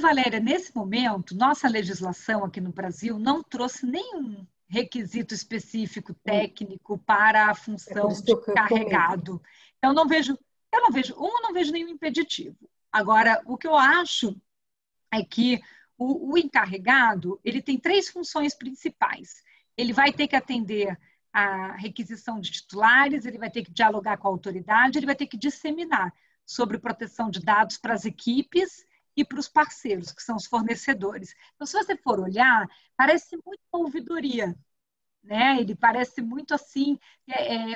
Valéria, nesse momento, nossa legislação aqui no Brasil não trouxe nenhum requisito específico técnico para a função de encarregado. Então, eu não vejo nenhum impeditivo. Agora, o que eu acho é que o encarregado, ele tem 3 funções principais. Ele vai ter que atender a requisição de titulares, ele vai ter que dialogar com a autoridade, ele vai ter que disseminar sobre proteção de dados para as equipes e para os parceiros, que são os fornecedores. Então, se você for olhar, parece muito uma ouvidoria, né? Ele parece muito assim,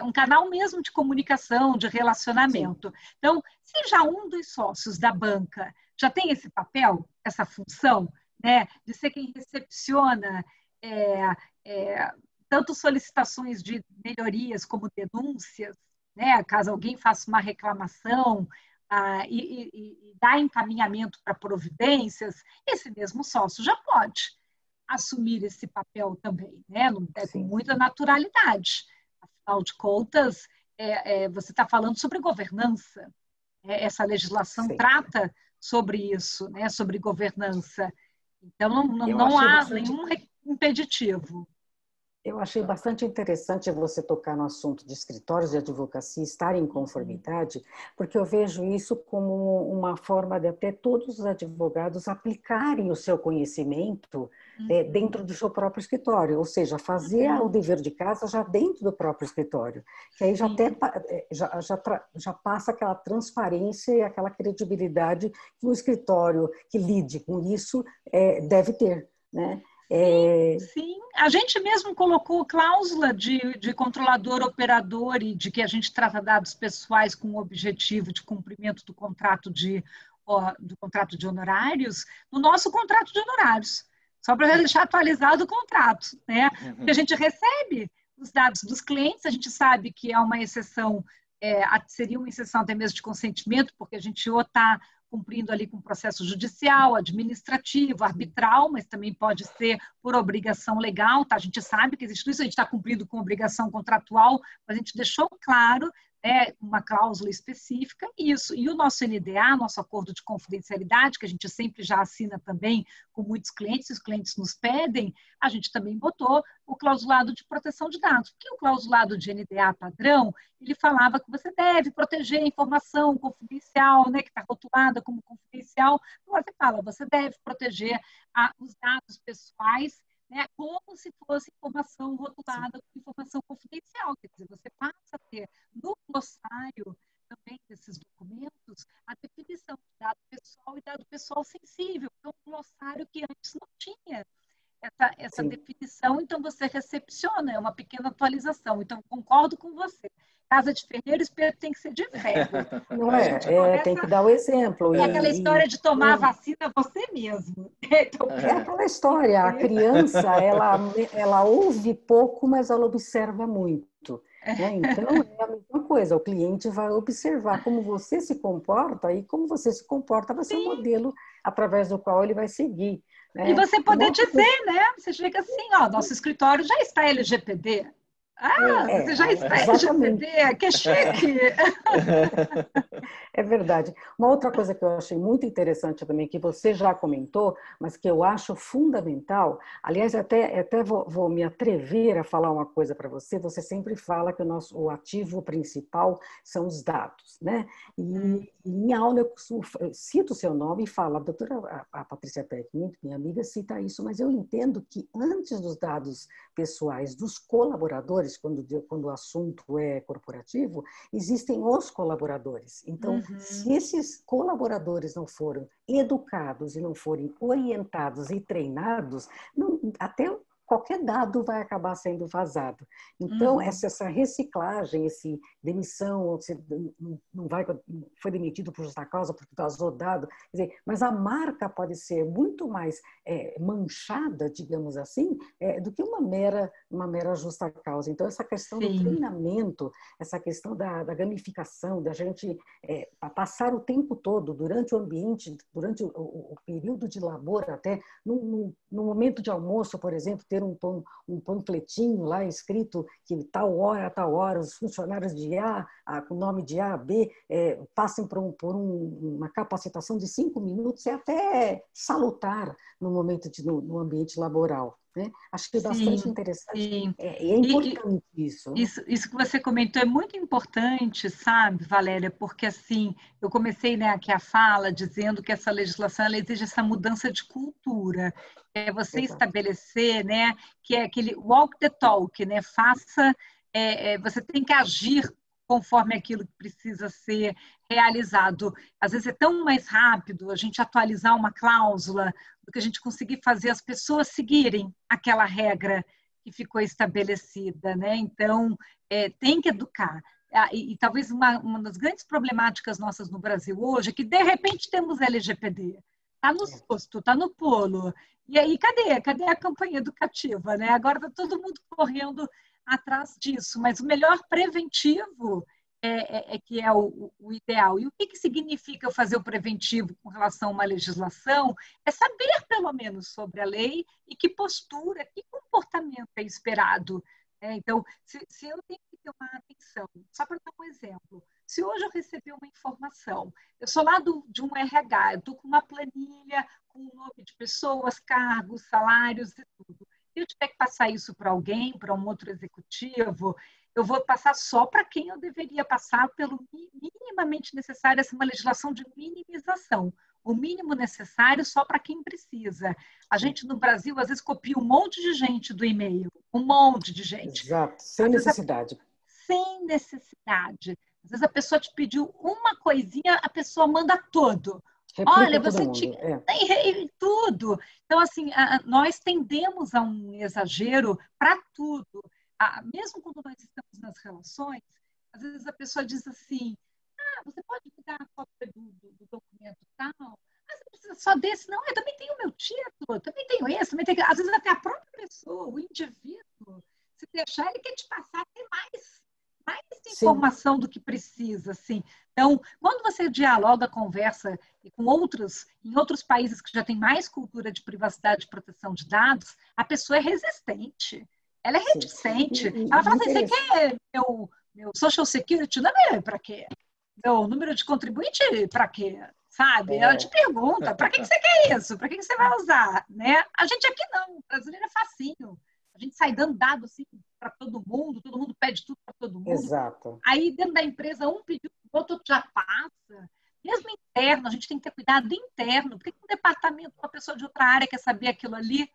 um canal mesmo de comunicação, de relacionamento. Sim. Então, se já um dos sócios da banca já tem esse papel, essa função, né, de ser quem recepciona tanto solicitações de melhorias como denúncias, né, caso alguém faça uma reclamação, e dar encaminhamento para providências, esse mesmo sócio já pode assumir esse papel também, né? Com muita naturalidade. Afinal de contas, você está falando sobre governança. Essa legislação trata sobre isso, né? Sobre governança. Então, não há nenhum impeditivo. Eu achei bastante interessante você tocar no assunto de escritórios de advocacia estarem em conformidade, porque eu vejo isso como uma forma de até todos os advogados aplicarem o seu conhecimento dentro do seu próprio escritório, ou seja, fazer o dever de casa já dentro do próprio escritório, que aí já passa aquela transparência e aquela credibilidade que um escritório que lide com isso deve ter, né? Sim, a gente mesmo colocou cláusula de controlador operador e de que a gente trata dados pessoais com o objetivo de cumprimento do contrato de honorários no nosso contrato de honorários, só para deixar atualizado o contrato, né? Porque a gente recebe os dados dos clientes, a gente sabe que é uma exceção, seria uma exceção até mesmo de consentimento, porque a gente ou está cumprindo ali com processo judicial, administrativo, arbitral, mas também pode ser por obrigação legal, tá? A gente sabe que existe isso, a gente está cumprindo com obrigação contratual, mas a gente deixou claro né, uma cláusula específica, isso. E o nosso NDA, nosso acordo de confidencialidade, que a gente sempre já assina também com muitos clientes, os clientes nos pedem, a gente também botou o clausulado de proteção de dados. Porque o clausulado de NDA padrão, ele falava que você deve proteger a informação confidencial, né, que está rotulada como confidencial. Agora você fala, você deve proteger os dados pessoais, né, como se fosse informação rotulada como informação confidencial. Quer dizer, você passa a ter no glossário também desses documentos a definição de dado pessoal e dado pessoal sensível. Então, um glossário que antes não tinha essa definição, então você recepciona, é uma pequena atualização. Então, concordo com você. Casa de ferreiro, espelho tem que ser de ferro. Não tem que dar o exemplo. É aquela história de tomar a vacina você mesmo. Então, é aquela história, a criança, ela ouve pouco, mas ela observa muito. Né? Então, é a mesma coisa, o cliente vai observar como você se comporta, e como você se comporta vai ser o modelo através do qual ele vai seguir. Né? E você poder dizer, né? Você chega assim, ó, nosso escritório já está LGPD. Você já está LGPD, que chique! É verdade. Uma outra coisa que eu achei muito interessante também, que você já comentou, mas que eu acho fundamental, aliás, até vou me atrever a falar uma coisa para você, você sempre fala que o ativo principal são os dados, né? E em aula eu cito o seu nome e falo, a doutora a Patrícia Peckman, minha amiga, cita isso, mas eu entendo que antes dos dados pessoais dos colaboradores, quando o assunto é corporativo, existem os colaboradores. Então, se esses colaboradores não forem educados e não forem orientados e treinados, até qualquer dado vai acabar sendo vazado. Então, essa reciclagem, esse demissão, você foi demitido por justa causa porque vazou dado, quer dizer, mas a marca pode ser muito mais manchada, digamos assim, do que uma mera justa causa. Então, essa questão do treinamento, essa questão da gamificação, da gente passar o tempo todo, durante o ambiente, durante o período de labor, até no momento de almoço, por exemplo, ter um panfletinho lá escrito que tal hora, os funcionários de com o nome de A, B, passem por uma capacitação de 5 minutos, é até salutar no momento no ambiente laboral. Né? Acho que é bastante interessante. É importante isso. Isso que você comentou é muito importante, sabe, Valéria? Porque, assim, eu comecei, né, aqui a fala dizendo que essa legislação ela exige essa mudança de cultura. É você estabelecer, né, que é aquele walk the talk, né? Você tem que agir conforme aquilo que precisa ser realizado. Às vezes é tão mais rápido a gente atualizar uma cláusula do que a gente conseguir fazer as pessoas seguirem aquela regra que ficou estabelecida, né? Então, tem que educar. E talvez uma das grandes problemáticas nossas no Brasil hoje é que, de repente, temos LGPD. Está no posto, está no polo. E aí, cadê a campanha educativa? Né? Agora está todo mundo correndo atrás disso. Mas o melhor preventivo que é o ideal. E o que significa eu fazer o preventivo com relação a uma legislação? É saber, pelo menos, sobre a lei e que postura, que comportamento é esperado. Então, se eu tenho que ter uma atenção, só para dar um exemplo, se hoje eu receber uma informação, eu sou lá de um RH, eu estou com uma planilha com o nome de pessoas, cargos, salários e tudo. Se eu tiver que passar isso para alguém, para um outro executivo, eu vou passar só para quem eu deveria passar pelo minimamente necessário, essa é uma legislação de minimização. O mínimo necessário só para quem precisa. A gente no Brasil, às vezes, copia um monte de gente do e-mail, um monte de gente. Exato, sem necessidade. Sem necessidade. Às vezes a pessoa te pediu uma coisinha, a pessoa manda todo. Replica. Olha, você tinha tudo. Então, assim, nós tendemos a um exagero para tudo. Mesmo quando nós estamos nas relações, às vezes a pessoa diz assim, você pode me dar a cópia do documento tal? Você precisa só desse? Não, eu também tenho o meu título, eu também tenho esse, também tenho... Às vezes até a própria pessoa, o indivíduo, se deixar, ele quer te passar até mais informação do que precisa, assim. Então, quando você dialoga, conversa em outros países que já têm mais cultura de privacidade e proteção de dados, a pessoa é resistente. Ela é reticente. Ela fala assim, você quer Meu Social Security não é para quê? Meu número de contribuinte para quê? Sabe? Ela te pergunta, para que você quer isso? Para que você vai usar? Né? A gente aqui não, o brasileiro é facinho. A gente sai dando dado assim para todo mundo pede tudo para todo mundo. Exato. Aí dentro da empresa um pediu, o outro já passa. Mesmo interno, a gente tem que ter cuidado interno. Por que um departamento, uma pessoa de outra área quer saber aquilo ali?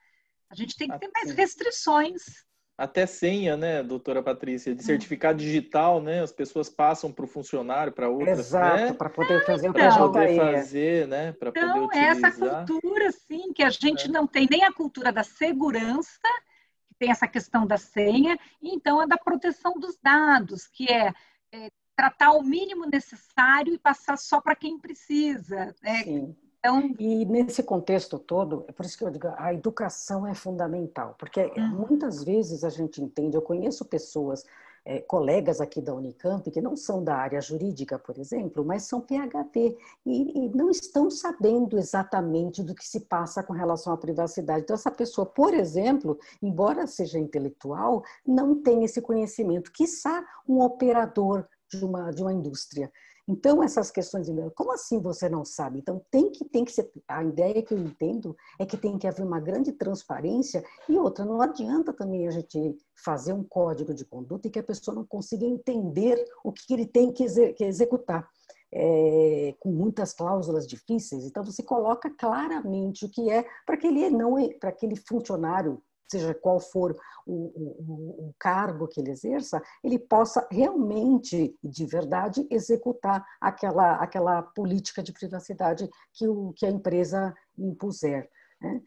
A gente tem que ter mais restrições. Até senha, né, doutora Patrícia, de certificado digital, né? As pessoas passam para o funcionário, para outras, exato, né? para poder fazer o para PJE. poder fazer, né? Para poder Então, utilizar. essa cultura, sim, que a gente não tem nem a cultura da segurança, que tem essa questão da senha, e então a da proteção dos dados, que é tratar o mínimo necessário e passar só para quem precisa. Né? Sim. Então, e nesse contexto todo, é por isso que eu digo, a educação é fundamental, porque muitas vezes a gente entende, eu conheço pessoas, colegas aqui da Unicamp, que não são da área jurídica, por exemplo, mas são PhD e não estão sabendo exatamente do que se passa com relação à privacidade. Então, essa pessoa, por exemplo, embora seja intelectual, não tem esse conhecimento, quiçá um operador de uma indústria. Então, essas questões, como assim você não sabe? Então, tem que ser, a ideia que eu entendo é que tem que haver uma grande transparência e outra, não adianta também a gente fazer um código de conduta e que a pessoa não consiga entender o que ele tem que executar. Com muitas cláusulas difíceis, então você coloca claramente o que é para aquele funcionário, seja qual for o cargo que ele exerça, ele possa realmente, de verdade, executar aquela política de privacidade que a empresa impuser. Né?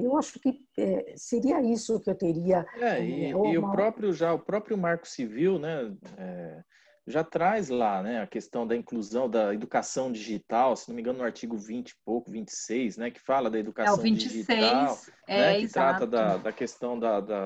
Eu acho que seria isso que eu teria. E o próprio Marco Civil, né, já traz lá, né, a questão da inclusão da educação digital, se não me engano, no artigo 20 e pouco, 26, né, que fala da educação 26, digital, né, que exato. trata da questão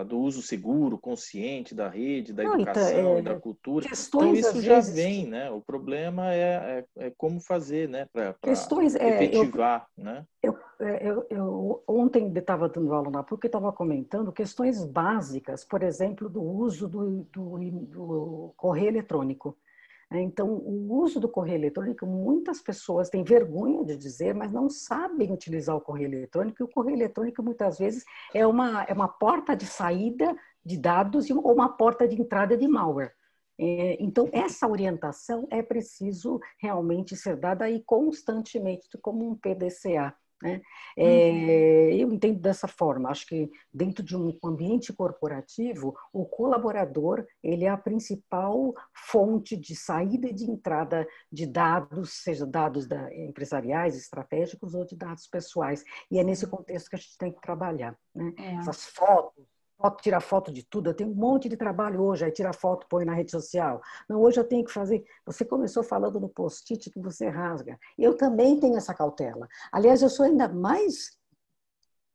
do uso seguro, consciente da rede, da Não, educação e da cultura. Então, isso já vem, né? O problema é como fazer, né, para efetivar, né? Eu ontem estava dando aula na PUC e estava comentando questões básicas, por exemplo, do uso do correio eletrônico. Então, o uso do correio eletrônico, muitas pessoas têm vergonha de dizer, mas não sabem utilizar o correio eletrônico, e o correio eletrônico, muitas vezes, é uma porta de saída de dados ou uma porta de entrada de malware. Então, essa orientação é preciso realmente ser dada aí constantemente, como um PDCA. Né? Eu entendo dessa forma, acho que dentro de um ambiente corporativo, o colaborador ele é a principal fonte de saída e de entrada de dados, seja dados empresariais, estratégicos ou de dados pessoais, e é nesse contexto que a gente tem que trabalhar. Né? Essas fotos, tira foto de tudo, eu tenho um monte de trabalho hoje, aí tira foto, põe na rede social. Não, hoje eu tenho que fazer... Você começou falando no post-it que você rasga. Eu também tenho essa cautela. Aliás, eu sou ainda mais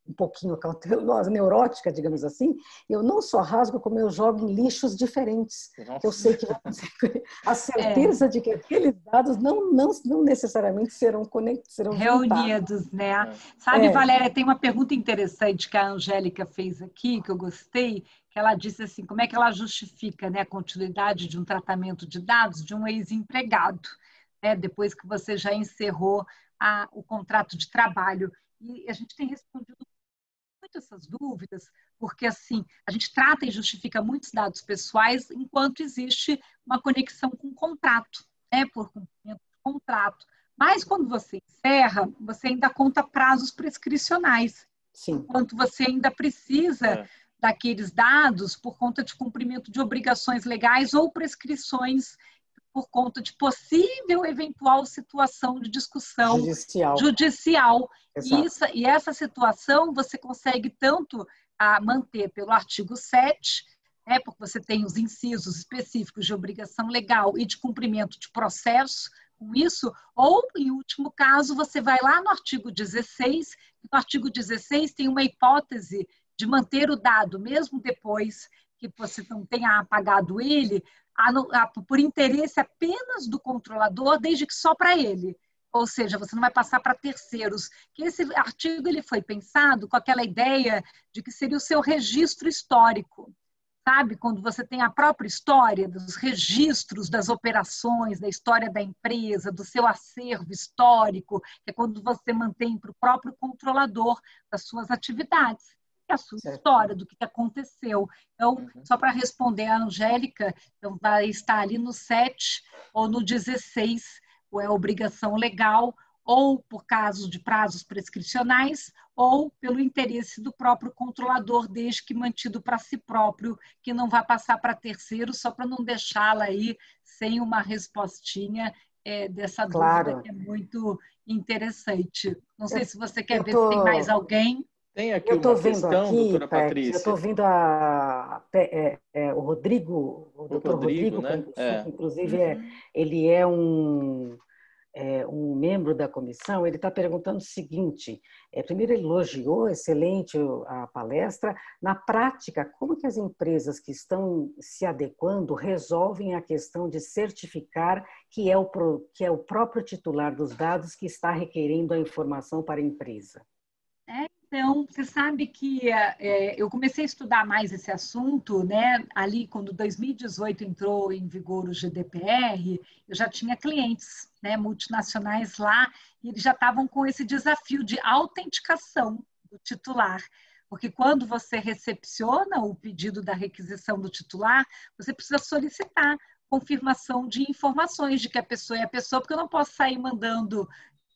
um pouquinho cautelosa, neurótica, digamos assim. Eu não só rasgo, como eu jogo em lixos diferentes. Eu sei que a certeza de que aqueles dados não necessariamente serão reunidos, né? Sabe, Valéria, tem uma pergunta interessante que a Angélica fez aqui, que eu gostei, que ela disse assim, como é que ela justifica, né, a continuidade de um tratamento de dados de um ex-empregado, né, depois que você já encerrou o contrato de trabalho. E a gente tem respondido muito essas dúvidas, porque assim, a gente trata e justifica muitos dados pessoais enquanto existe uma conexão com o contrato, né, por cumprimento de contrato. Mas quando você encerra, você ainda conta prazos prescricionais. Sim. Enquanto você ainda precisa daqueles dados por conta de cumprimento de obrigações legais ou prescrições por conta de possível eventual situação de discussão judicial. E essa situação você consegue tanto manter pelo artigo 7, né, porque você tem os incisos específicos de obrigação legal e de cumprimento de processo com isso, ou, em último caso, você vai lá no artigo 16, e no artigo 16 tem uma hipótese de manter o dado, mesmo depois que você não tenha apagado ele, por interesse apenas do controlador, desde que só para ele. Ou seja, você não vai passar para terceiros. Que esse artigo ele foi pensado com aquela ideia de que seria o seu registro histórico. sabe? Quando você tem a própria história dos registros das operações, da história da empresa, do seu acervo histórico, que é quando você mantém para o próprio controlador das suas atividades, a sua história, do que aconteceu. Então, só para responder a Angélica, então vai estar ali no 7 ou no 16, ou é obrigação legal, ou por casos de prazos prescricionais, ou pelo interesse do próprio controlador, desde que mantido para si próprio, que não vai passar para terceiro, só para não deixá-la aí sem uma respostinha dessa dúvida, que é muito interessante. Não sei se você quer ver se tem mais alguém. Tem aqui uma questão, doutora Patrícia. Eu estou vendo o Rodrigo, o doutor Rodrigo, né? Inclusive, ele é um membro da comissão. Ele está perguntando o seguinte: primeiro, ele elogiou, excelente a palestra. Na prática, como que as empresas que estão se adequando resolvem a questão de certificar que é o próprio titular dos dados que está requerendo a informação para a empresa? Então, você sabe que eu comecei a estudar mais esse assunto, né? Ali, quando 2018 entrou em vigor o GDPR, eu já tinha clientes, né, multinacionais lá, e eles já estavam com esse desafio de autenticação do titular. Porque quando você recepciona o pedido da requisição do titular, você precisa solicitar confirmação de informações de que a pessoa é a pessoa, porque eu não posso sair mandando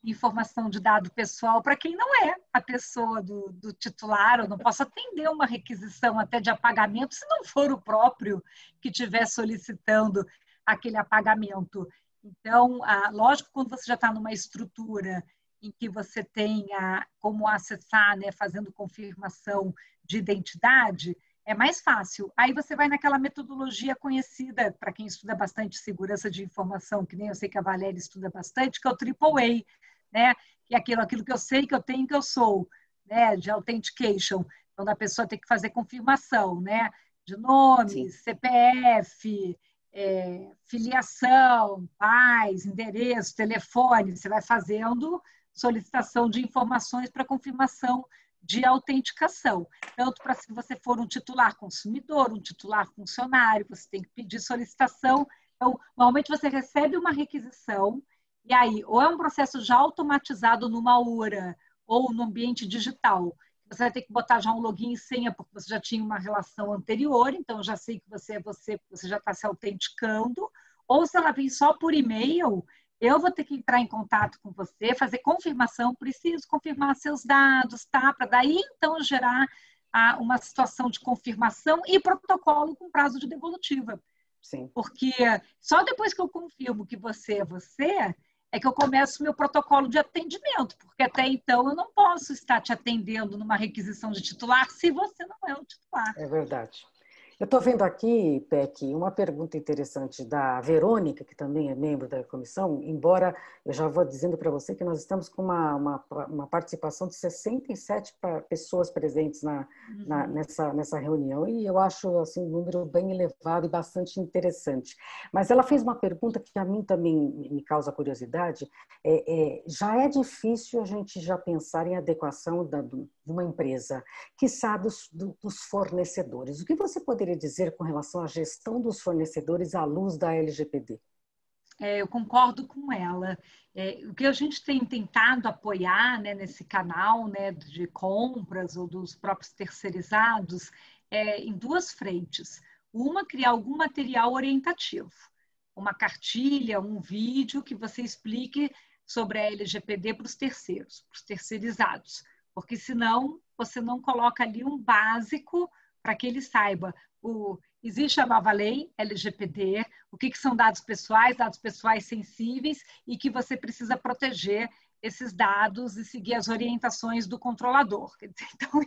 informação de dado pessoal para quem não é a pessoa do titular. Eu não posso atender uma requisição até de apagamento se não for o próprio que estiver solicitando aquele apagamento. Então, lógico, quando você já está numa estrutura em que você tenha como acessar, né, fazendo confirmação de identidade, é mais fácil. Aí você vai naquela metodologia conhecida, para quem estuda bastante segurança de informação, que nem eu sei que a Valéria estuda bastante, que é o AAA, né? Que é aquilo que eu sei, que eu tenho, que eu sou, né? De authentication. Então, a pessoa tem que fazer confirmação, né? De nome, sim, CPF, filiação, pais, endereço, telefone. Você vai fazendo solicitação de informações para confirmação de autenticação. Tanto para se você for um titular consumidor, um titular funcionário, você tem que pedir solicitação. Então, normalmente você recebe uma requisição, e aí, ou é um processo já automatizado numa URA, ou no ambiente digital. Você vai ter que botar já um login e senha, porque você já tinha uma relação anterior, então eu já sei que você é você já está se autenticando. Ou se ela vem só por e-mail, eu vou ter que entrar em contato com você, fazer confirmação, preciso confirmar seus dados, tá? Para daí, então, gerar uma situação de confirmação e protocolo com prazo de devolutiva. Sim. Porque só depois que eu confirmo que você é você, é que eu começo o meu protocolo de atendimento, porque até então eu não posso estar te atendendo numa requisição de titular se você não é o titular. É verdade. Eu estou vendo aqui, Peck, uma pergunta interessante da Verônica, que também é membro da comissão, embora eu já vou dizendo para você que nós estamos com uma participação de 67 pessoas presentes nessa reunião, e eu acho assim, um número bem elevado e bastante interessante. Mas ela fez uma pergunta que a mim também me causa curiosidade. Já é difícil a gente já pensar em adequação de uma empresa, quiçá dos fornecedores. O que você poderia dizer com relação à gestão dos fornecedores à luz da LGPD? Eu concordo com ela. O que a gente tem tentado apoiar, né, nesse canal, né, de compras ou dos próprios terceirizados, em duas frentes. Uma, criar algum material orientativo, uma cartilha, um vídeo que você explique sobre a LGPD para os terceiros, para os terceirizados. Porque senão você não coloca ali um básico para que ele saiba. Existe a nova lei LGPD, o que são dados pessoais sensíveis, e que você precisa proteger esses dados e seguir as orientações do controlador. Então,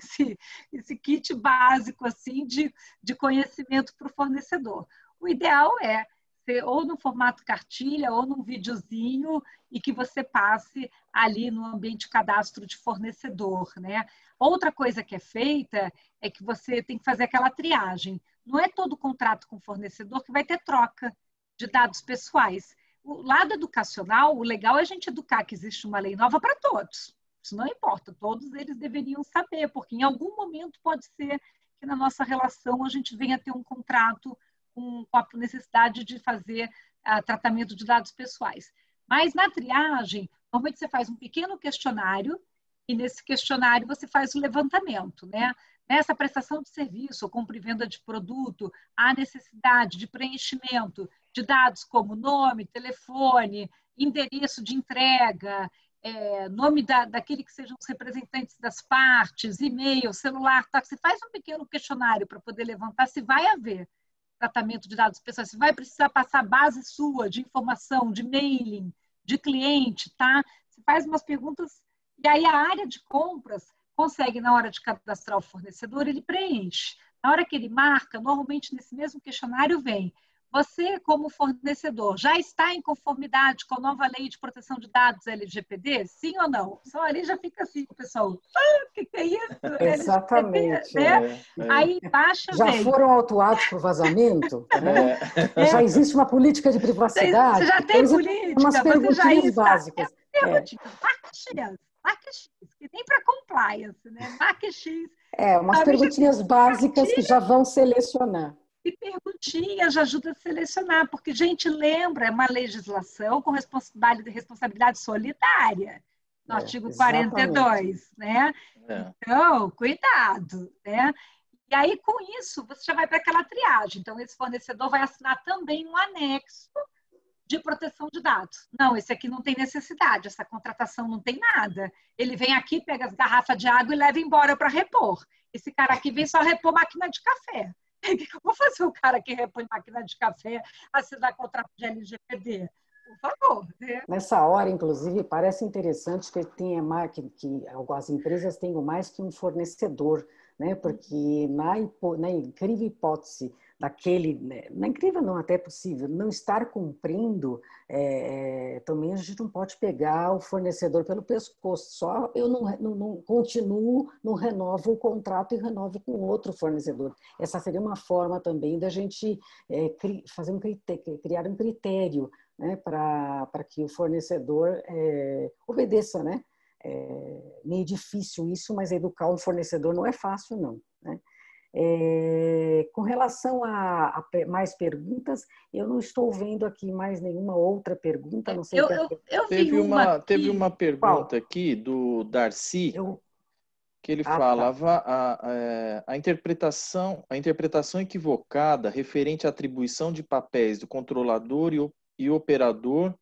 esse kit básico assim, de conhecimento para o fornecedor. O ideal é ser ou no formato cartilha ou num videozinho e que você passe ali no ambiente de cadastro de fornecedor, né? Outra coisa que é feita é que você tem que fazer aquela triagem. Não é todo contrato com fornecedor que vai ter troca de dados pessoais. O lado educacional, o legal é a gente educar que existe uma lei nova para todos. Isso não importa, todos eles deveriam saber, porque em algum momento pode ser que na nossa relação a gente venha ter um contrato com a necessidade de fazer tratamento de dados pessoais. Mas na triagem, normalmente você faz um pequeno questionário e nesse questionário você faz o levantamento, né? Nessa prestação de serviço ou compra e venda de produto, há necessidade de preenchimento de dados como nome, telefone, endereço de entrega, nome daquele que sejam os representantes das partes, e-mail, celular, tá? Você faz um pequeno questionário para poder levantar se vai haver tratamento de dados pessoais, se vai precisar passar base sua de informação, de mailing, de cliente, tá? Você faz umas perguntas e aí a área de compras consegue, na hora de cadastrar o fornecedor, ele preenche. Na hora que ele marca, normalmente nesse mesmo questionário vem: você, como fornecedor, já está em conformidade com a nova lei de proteção de dados LGPD? Sim ou não? Só ali já fica assim, o pessoal, o que é isso? Exatamente. LGPD, né? Aí baixa, já vem. foram autuados por vazamento? Né? Já existe uma política de privacidade? Você já tem política? Umas perguntinhas básicas. Marca X, que nem para compliance, né? Marca X. Umas perguntinhas básicas que já vão selecionar. E perguntinhas já ajuda a selecionar, porque, gente, lembra, é uma legislação com responsabilidade solidária, no artigo 42, né? Então, cuidado, né? E aí, com isso, você já vai para aquela triagem. Então, esse fornecedor vai assinar também um anexo de proteção de dados. Não, esse aqui não tem necessidade, essa contratação não tem nada. Ele vem aqui, pega as garrafas de água e leva embora para repor. Esse cara aqui vem só repor máquina de café. O que eu vou fazer o cara que repõe máquina de café assinar contrato de LGPD? Por favor. Né? Nessa hora, inclusive, parece interessante que tenha que as empresas tenham mais que um fornecedor, né? Porque na incrível hipótese daquele, na incrível não, até possível, não estar cumprindo, também a gente não pode pegar o fornecedor pelo pescoço. Só eu não continuo, não renovo o contrato e renovo com outro fornecedor. Essa seria uma forma também da gente criar um critério, né, para que o fornecedor obedeça, né? Meio difícil isso, mas educar um fornecedor não é fácil, não. Né? Com relação a mais perguntas, eu não estou vendo aqui mais nenhuma outra pergunta. Não sei teve uma pergunta aqui do Darcy, que ele falava a interpretação equivocada referente à atribuição de papéis do controlador e operador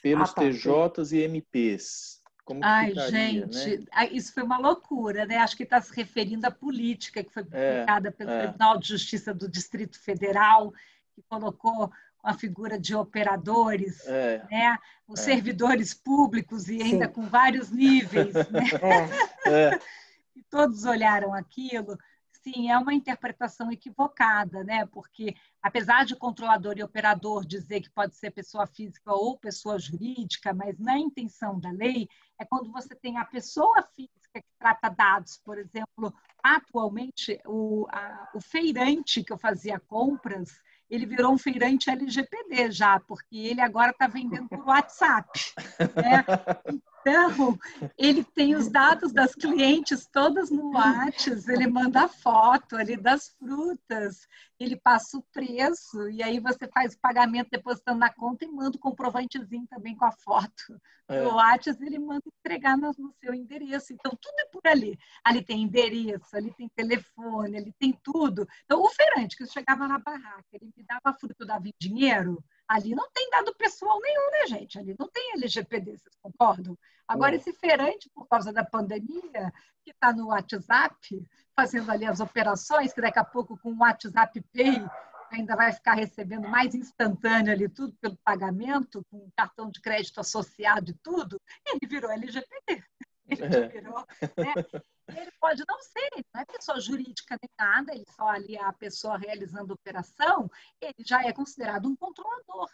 pelos TJs e MPs. Como que ficaria, gente, né? Isso foi uma loucura, né? Acho que está se referindo à política que foi publicada pelo Tribunal de Justiça do Distrito Federal, que colocou a figura de operadores, né? Os servidores públicos e ainda com vários níveis, né? E todos olharam aquilo. Sim, é uma interpretação equivocada, né? Porque, apesar de controlador e operador dizer que pode ser pessoa física ou pessoa jurídica, mas na intenção da lei é quando você tem a pessoa física que trata dados. Por exemplo, atualmente, o feirante que eu fazia compras, ele virou um feirante LGPD já, porque ele agora está vendendo por WhatsApp. Né? Então, ele tem os dados das clientes todas no WhatsApp, ele manda foto ali das frutas, ele passa o preço, e aí você faz o pagamento depositando na conta e manda o comprovantezinho também com a foto no WhatsApp, ele manda entregar no seu endereço. Então, tudo é por ali. Ali tem endereço, ali tem telefone, ali tem tudo. Então, o feirante que chegava na barraca, ele me dava a fruta, eu dava dinheiro, ali não tem dado pessoal nenhum, né, gente? Ali não tem LGPD, vocês concordam? Agora, esse feirante, por causa da pandemia, que está no WhatsApp, fazendo ali as operações, que daqui a pouco com o WhatsApp Pay ainda vai ficar recebendo mais instantâneo ali tudo pelo pagamento, com cartão de crédito associado e tudo, ele virou LGPD. Ele virou, né? Ele pode não ser, ele não é pessoa jurídica nem nada, ele só ali é a pessoa realizando operação, ele já é considerado um controlador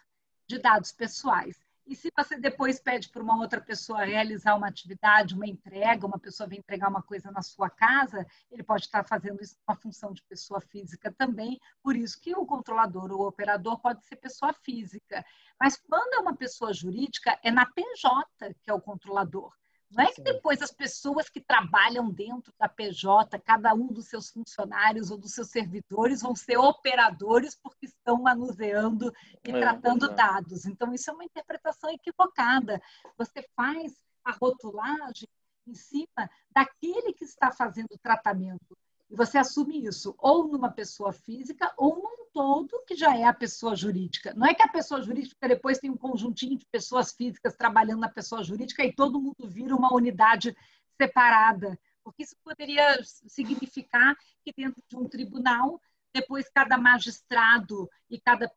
de dados pessoais. E se você depois pede para uma outra pessoa realizar uma atividade, uma entrega, uma pessoa vem entregar uma coisa na sua casa, ele pode estar fazendo isso com uma função de pessoa física também, por isso que o controlador ou o operador pode ser pessoa física. Mas quando é uma pessoa jurídica, é na PJ que é o controlador. Não é que depois as pessoas que trabalham dentro da PJ, cada um dos seus funcionários ou dos seus servidores vão ser operadores porque estão manuseando e tratando dados. Então, isso é uma interpretação equivocada. Você faz a rotulagem em cima daquele que está fazendo o tratamento. E você assume isso ou numa pessoa física ou num todo que já é a pessoa jurídica. Não é que a pessoa jurídica depois tem um conjuntinho de pessoas físicas trabalhando na pessoa jurídica e todo mundo vira uma unidade separada. Porque isso poderia significar que dentro de um tribunal, depois cada magistrado e cada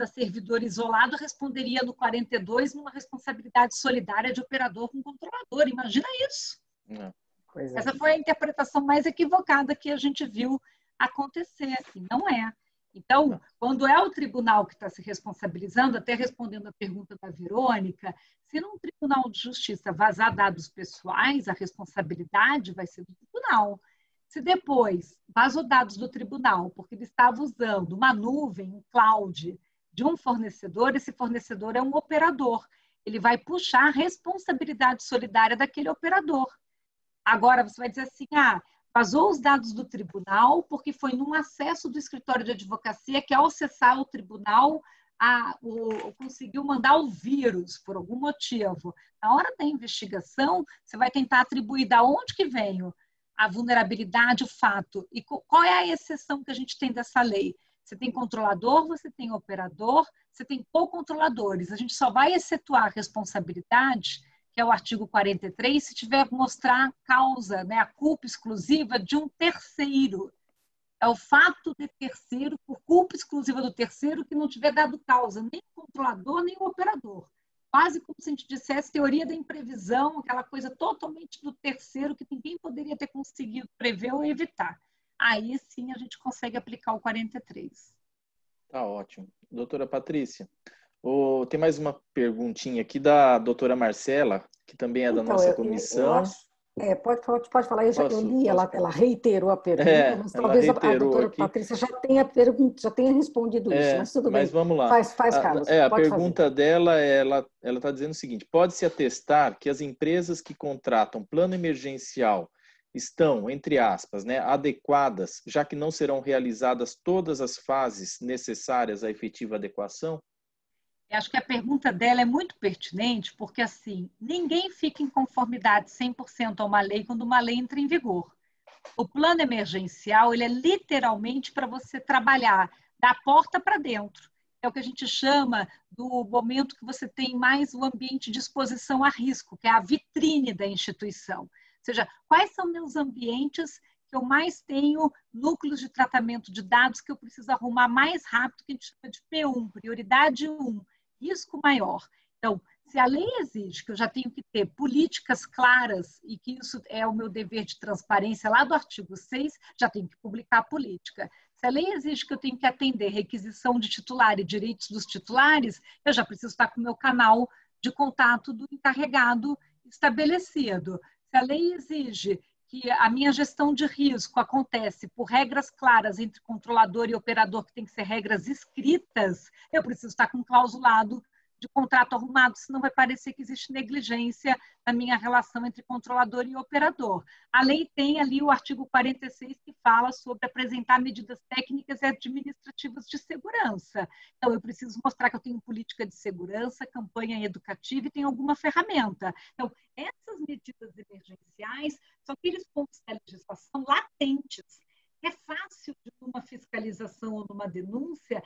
servidor isolado responderia no 42 numa responsabilidade solidária de operador com controlador. Imagina isso. Essa foi a interpretação mais equivocada que a gente viu acontecer, e não é. Então, quando é o tribunal que está se responsabilizando, até respondendo a pergunta da Verônica, se num tribunal de justiça vazar dados pessoais, a responsabilidade vai ser do tribunal. Se depois vazou dados do tribunal, porque ele estava usando uma nuvem, um cloud, de um fornecedor, esse fornecedor é um operador. Ele vai puxar a responsabilidade solidária daquele operador. Agora, você vai dizer assim, vazou os dados do tribunal porque foi num acesso do escritório de advocacia que, ao acessar o tribunal, conseguiu mandar o vírus, por algum motivo. Na hora da investigação, você vai tentar atribuir de onde que veio a vulnerabilidade, o fato. E qual é a exceção que a gente tem dessa lei? Você tem controlador, você tem operador, você tem co-controladores. A gente só vai excetuar a responsabilidade, que é o artigo 43, se tiver que mostrar causa, né, a culpa exclusiva de um terceiro. É o fato de terceiro, por culpa exclusiva do terceiro, que não tiver dado causa, nem o controlador, nem o operador. Quase como se a gente dissesse teoria da imprevisão, aquela coisa totalmente do terceiro que ninguém poderia ter conseguido prever ou evitar. Aí sim a gente consegue aplicar o 43. Tá ótimo. Doutora Patrícia, tem mais uma perguntinha aqui da doutora Marcela, que também é da nossa comissão. Pode falar, eu li, ela reiterou a pergunta, mas talvez a doutora Patrícia já tenha respondido isso, mas tudo bem. Mas vamos lá. Faz Carlos. A pergunta dela, ela está dizendo o seguinte: pode-se atestar que as empresas que contratam plano emergencial estão, entre aspas, né, adequadas, já que não serão realizadas todas as fases necessárias à efetiva adequação? Eu acho que a pergunta dela é muito pertinente, porque assim, ninguém fica em conformidade 100% a uma lei quando uma lei entra em vigor. O plano emergencial, ele é literalmente para você trabalhar da porta para dentro. É o que a gente chama do momento que você tem mais o ambiente de exposição a risco, que é a vitrine da instituição. Ou seja, quais são meus ambientes que eu mais tenho núcleos de tratamento de dados que eu preciso arrumar mais rápido, que a gente chama de P1, prioridade 1. Risco maior. Então, se a lei exige que eu já tenho que ter políticas claras e que isso é o meu dever de transparência lá do artigo 6, já tenho que publicar a política. Se a lei exige que eu tenho que atender requisição de titular e direitos dos titulares, eu já preciso estar com o meu canal de contato do encarregado estabelecido. Se a lei exige que a minha gestão de risco acontece por regras claras entre controlador e operador, que tem que ser regras escritas, eu preciso estar com um clausulado de contrato arrumado, senão vai parecer que existe negligência na minha relação entre controlador e operador. A lei tem ali o artigo 46 que fala sobre apresentar medidas técnicas e administrativas de segurança. Então, eu preciso mostrar que eu tenho política de segurança, campanha educativa e tenho alguma ferramenta. Então, essas medidas emergenciais são aqueles pontos da legislação latentes. É fácil de uma fiscalização ou numa denúncia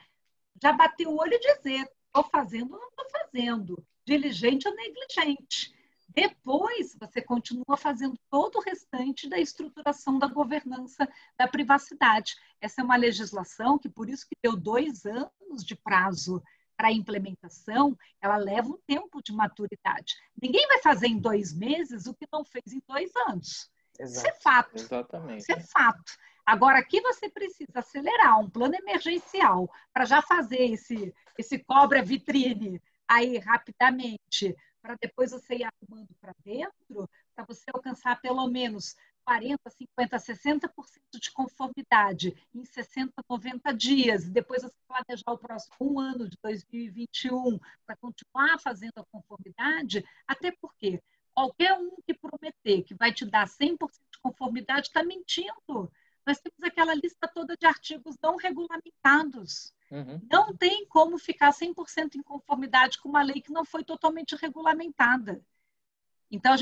já bater o olho e dizer: estou fazendo ou não estou fazendo, diligente ou negligente. Depois, você continua fazendo todo o restante da estruturação da governança da privacidade. Essa é uma legislação que, por isso que deu 2 anos de prazo para a implementação, ela leva um tempo de maturidade. Ninguém vai fazer em 2 meses o que não fez em 2 anos. Exato. Isso é fato. Exatamente. Isso é fato. Agora, aqui você precisa acelerar um plano emergencial para já fazer esse cobra vitrine aí rapidamente, para depois você ir arrumando para dentro, para você alcançar pelo menos 40%, 50%, 60% de conformidade em 60, 90 dias. E depois você planejar o próximo 1 ano de 2021 para continuar fazendo a conformidade. Até porque Qualquer um que prometer que vai te dar 100% de conformidade está mentindo. Nós temos aquela lista toda de artigos não regulamentados. Não tem como ficar 100% em conformidade com uma lei que não foi totalmente regulamentada. Então,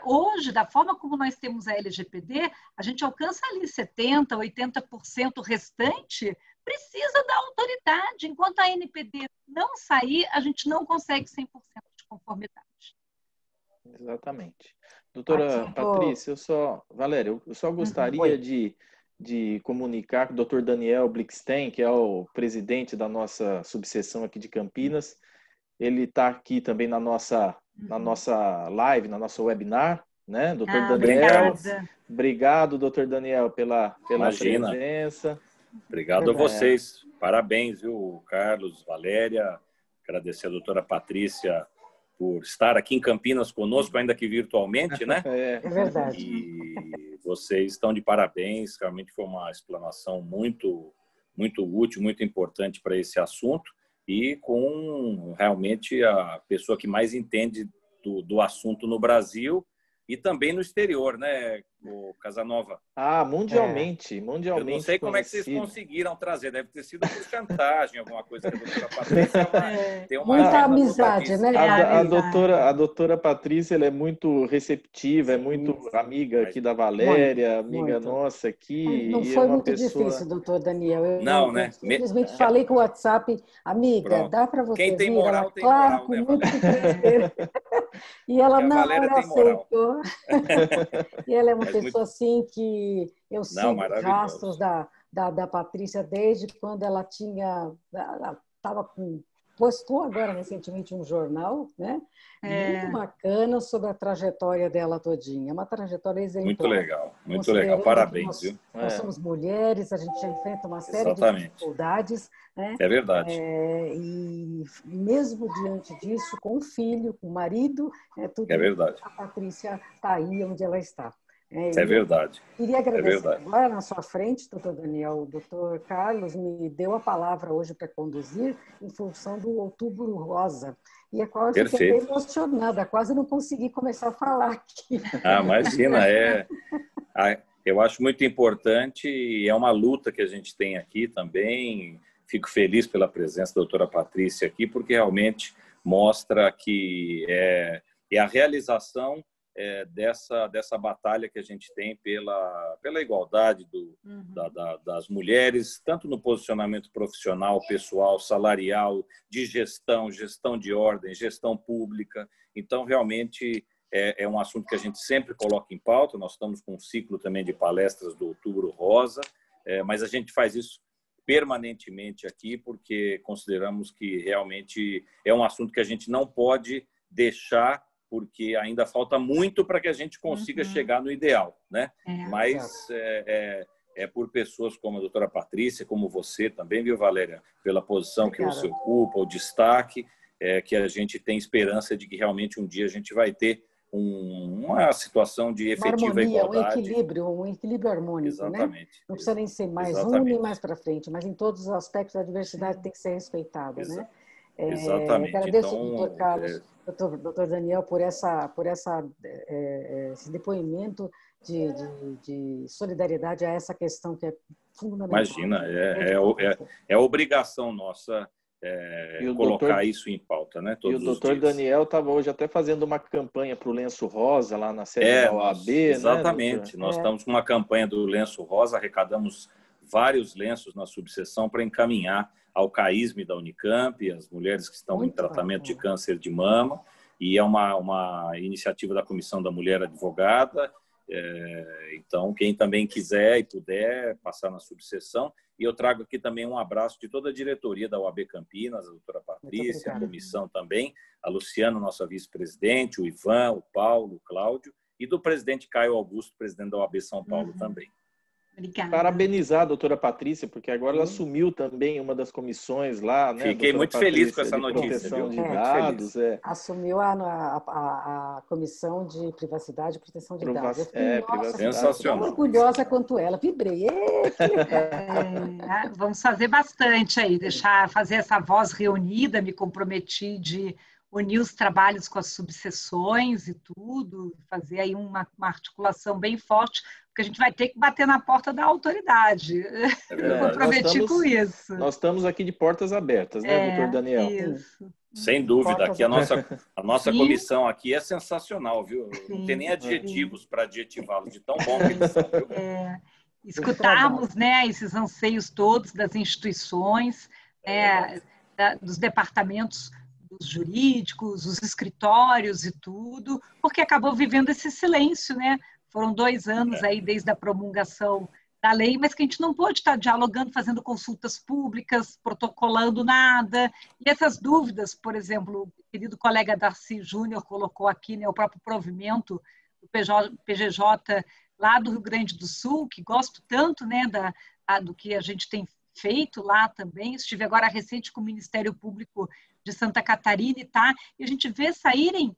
hoje, da forma como nós temos a LGPD, a gente alcança ali 70%, 80% restante, precisa da autoridade. Enquanto a NPD não sair, a gente não consegue 100% de conformidade. Exatamente. Doutora Patrícia, Valéria, eu só gostaria de comunicar com o Dr. Daniel Blickstein, que é o presidente da nossa subseção aqui de Campinas. Ele está aqui também na nossa live, na nossa webinar, né? Dr. Daniel, obrigado, Dr. Daniel, pela presença. Obrigado a vocês. Parabéns, viu, Carlos, Valéria. Agradecer a doutora Patrícia por estar aqui em Campinas conosco, ainda que virtualmente, né? É verdade. E vocês estão de parabéns. Realmente foi uma explanação muito útil, muito importante para esse assunto e com realmente a pessoa que mais entende do assunto no Brasil e também no exterior, né, o Casanova? Mundialmente. Eu não sei como é que vocês conseguiram trazer. Deve ter sido por chantagem, alguma coisa que a doutora Patrícia tem uma muita amizade, né? A doutora Patrícia, ela é muito receptiva, é muito amiga aqui da Valéria, amiga nossa aqui. Não foi muito difícil, doutor Daniel. Eu né? Simplesmente falei com o WhatsApp, amiga, dá para você Quem tem vir? moral, ela, tem claro, moral, né, com muito prazer. E ela não aceitou. E ela é uma pessoa assim que eu sigo os rastros da Patrícia desde quando ela estava postou agora recentemente um jornal, né? Muito bacana sobre a trajetória dela todinha. É uma trajetória exemplar. Muito legal. Parabéns, viu? Nós somos mulheres, a gente já enfrenta uma série de dificuldades, né? É verdade. E mesmo diante disso, com o filho, com o marido, tudo é verdade. A Patrícia está aí onde ela está. É verdade. Queria agradecer agora na sua frente, doutor Daniel. O doutor Carlos me deu a palavra hoje para conduzir em função do Outubro Rosa. E a qual eu fiquei bem emocionada, quase não consegui começar a falar aqui. Imagina, eu acho muito importante e é uma luta que a gente tem aqui também. Fico feliz pela presença da doutora Patrícia aqui, porque realmente mostra que é a realização dessa batalha que a gente tem pela igualdade das mulheres, tanto no posicionamento profissional, pessoal, salarial, de gestão de ordem, gestão pública. Então, realmente, é um assunto que a gente sempre coloca em pauta. Nós estamos com um ciclo também de palestras do Outubro Rosa, mas a gente faz isso permanentemente aqui, porque consideramos que realmente é um assunto que a gente não pode deixar, porque ainda falta muito para que a gente consiga chegar no ideal, né? Mas é por pessoas como a doutora Patrícia, como você também, viu, Valéria? Pela posição que você ocupa, o destaque, que a gente tem esperança de que realmente um dia a gente vai ter uma situação de efetiva igualdade. Um equilíbrio harmônico, exatamente, né? Não precisa nem ser mais nem mais para frente, mas em todos os aspectos a diversidade tem que ser respeitada, né? Exatamente. Agradeço ao doutor Carlos, doutor Daniel, por esse depoimento de solidariedade a essa questão que é fundamental. Imagina, é obrigação nossa colocar isso em pauta, né? Todos e o doutor Daniel estava hoje até fazendo uma campanha para o Lenço Rosa lá na sede da OAB, exatamente. Né, nós estamos com uma campanha do Lenço Rosa, arrecadamos vários lenços na subseção para encaminhar ao CAISM da Unicamp, as mulheres que estão em tratamento de câncer de mama, e é uma iniciativa da Comissão da Mulher Advogada. Então, quem também quiser e puder passar na subseção. E eu trago aqui também um abraço de toda a diretoria da UAB Campinas, a doutora Patrícia, a comissão também, a Luciana, nossa vice-presidente, o Ivan, o Paulo, o Cláudio, e do presidente Caio Augusto, presidente da UAB São Paulo também. Obrigada. Parabenizar a doutora Patrícia, porque agora ela assumiu também uma das comissões lá, né? Fiquei muito feliz com essa notícia. Proteção de dados. Assumiu a Comissão de Privacidade e Proteção de Dados. Sensacional. Orgulhosa quanto ela. Vibrei. Vamos fazer bastante aí, fazer essa voz reunida, me comprometi de unir os trabalhos com as subseções e tudo, fazer aí uma articulação bem forte, porque a gente vai ter que bater na porta da autoridade. Eu comprometi com isso. Nós estamos aqui de portas abertas, né, doutor Daniel? Isso. Sem dúvida, aqui a nossa comissão aqui é sensacional, viu? Não tem nem adjetivos para adjetivá-los, de tão bom que eles são, viu? Escutarmos, né, esses anseios todos das instituições, dos departamentos dos jurídicos, os escritórios e tudo, porque acabou vivendo esse silêncio, né? Foram 2 anos aí desde a promulgação da lei, mas que a gente não pôde estar dialogando, fazendo consultas públicas, protocolando nada. E essas dúvidas, por exemplo, o querido colega Darcy Júnior colocou aqui, né, o próprio provimento do PGJ lá do Rio Grande do Sul, que gosto tanto, né, do que a gente tem feito lá também. Estive agora recente com o Ministério Público de Santa Catarina e a gente vê saírem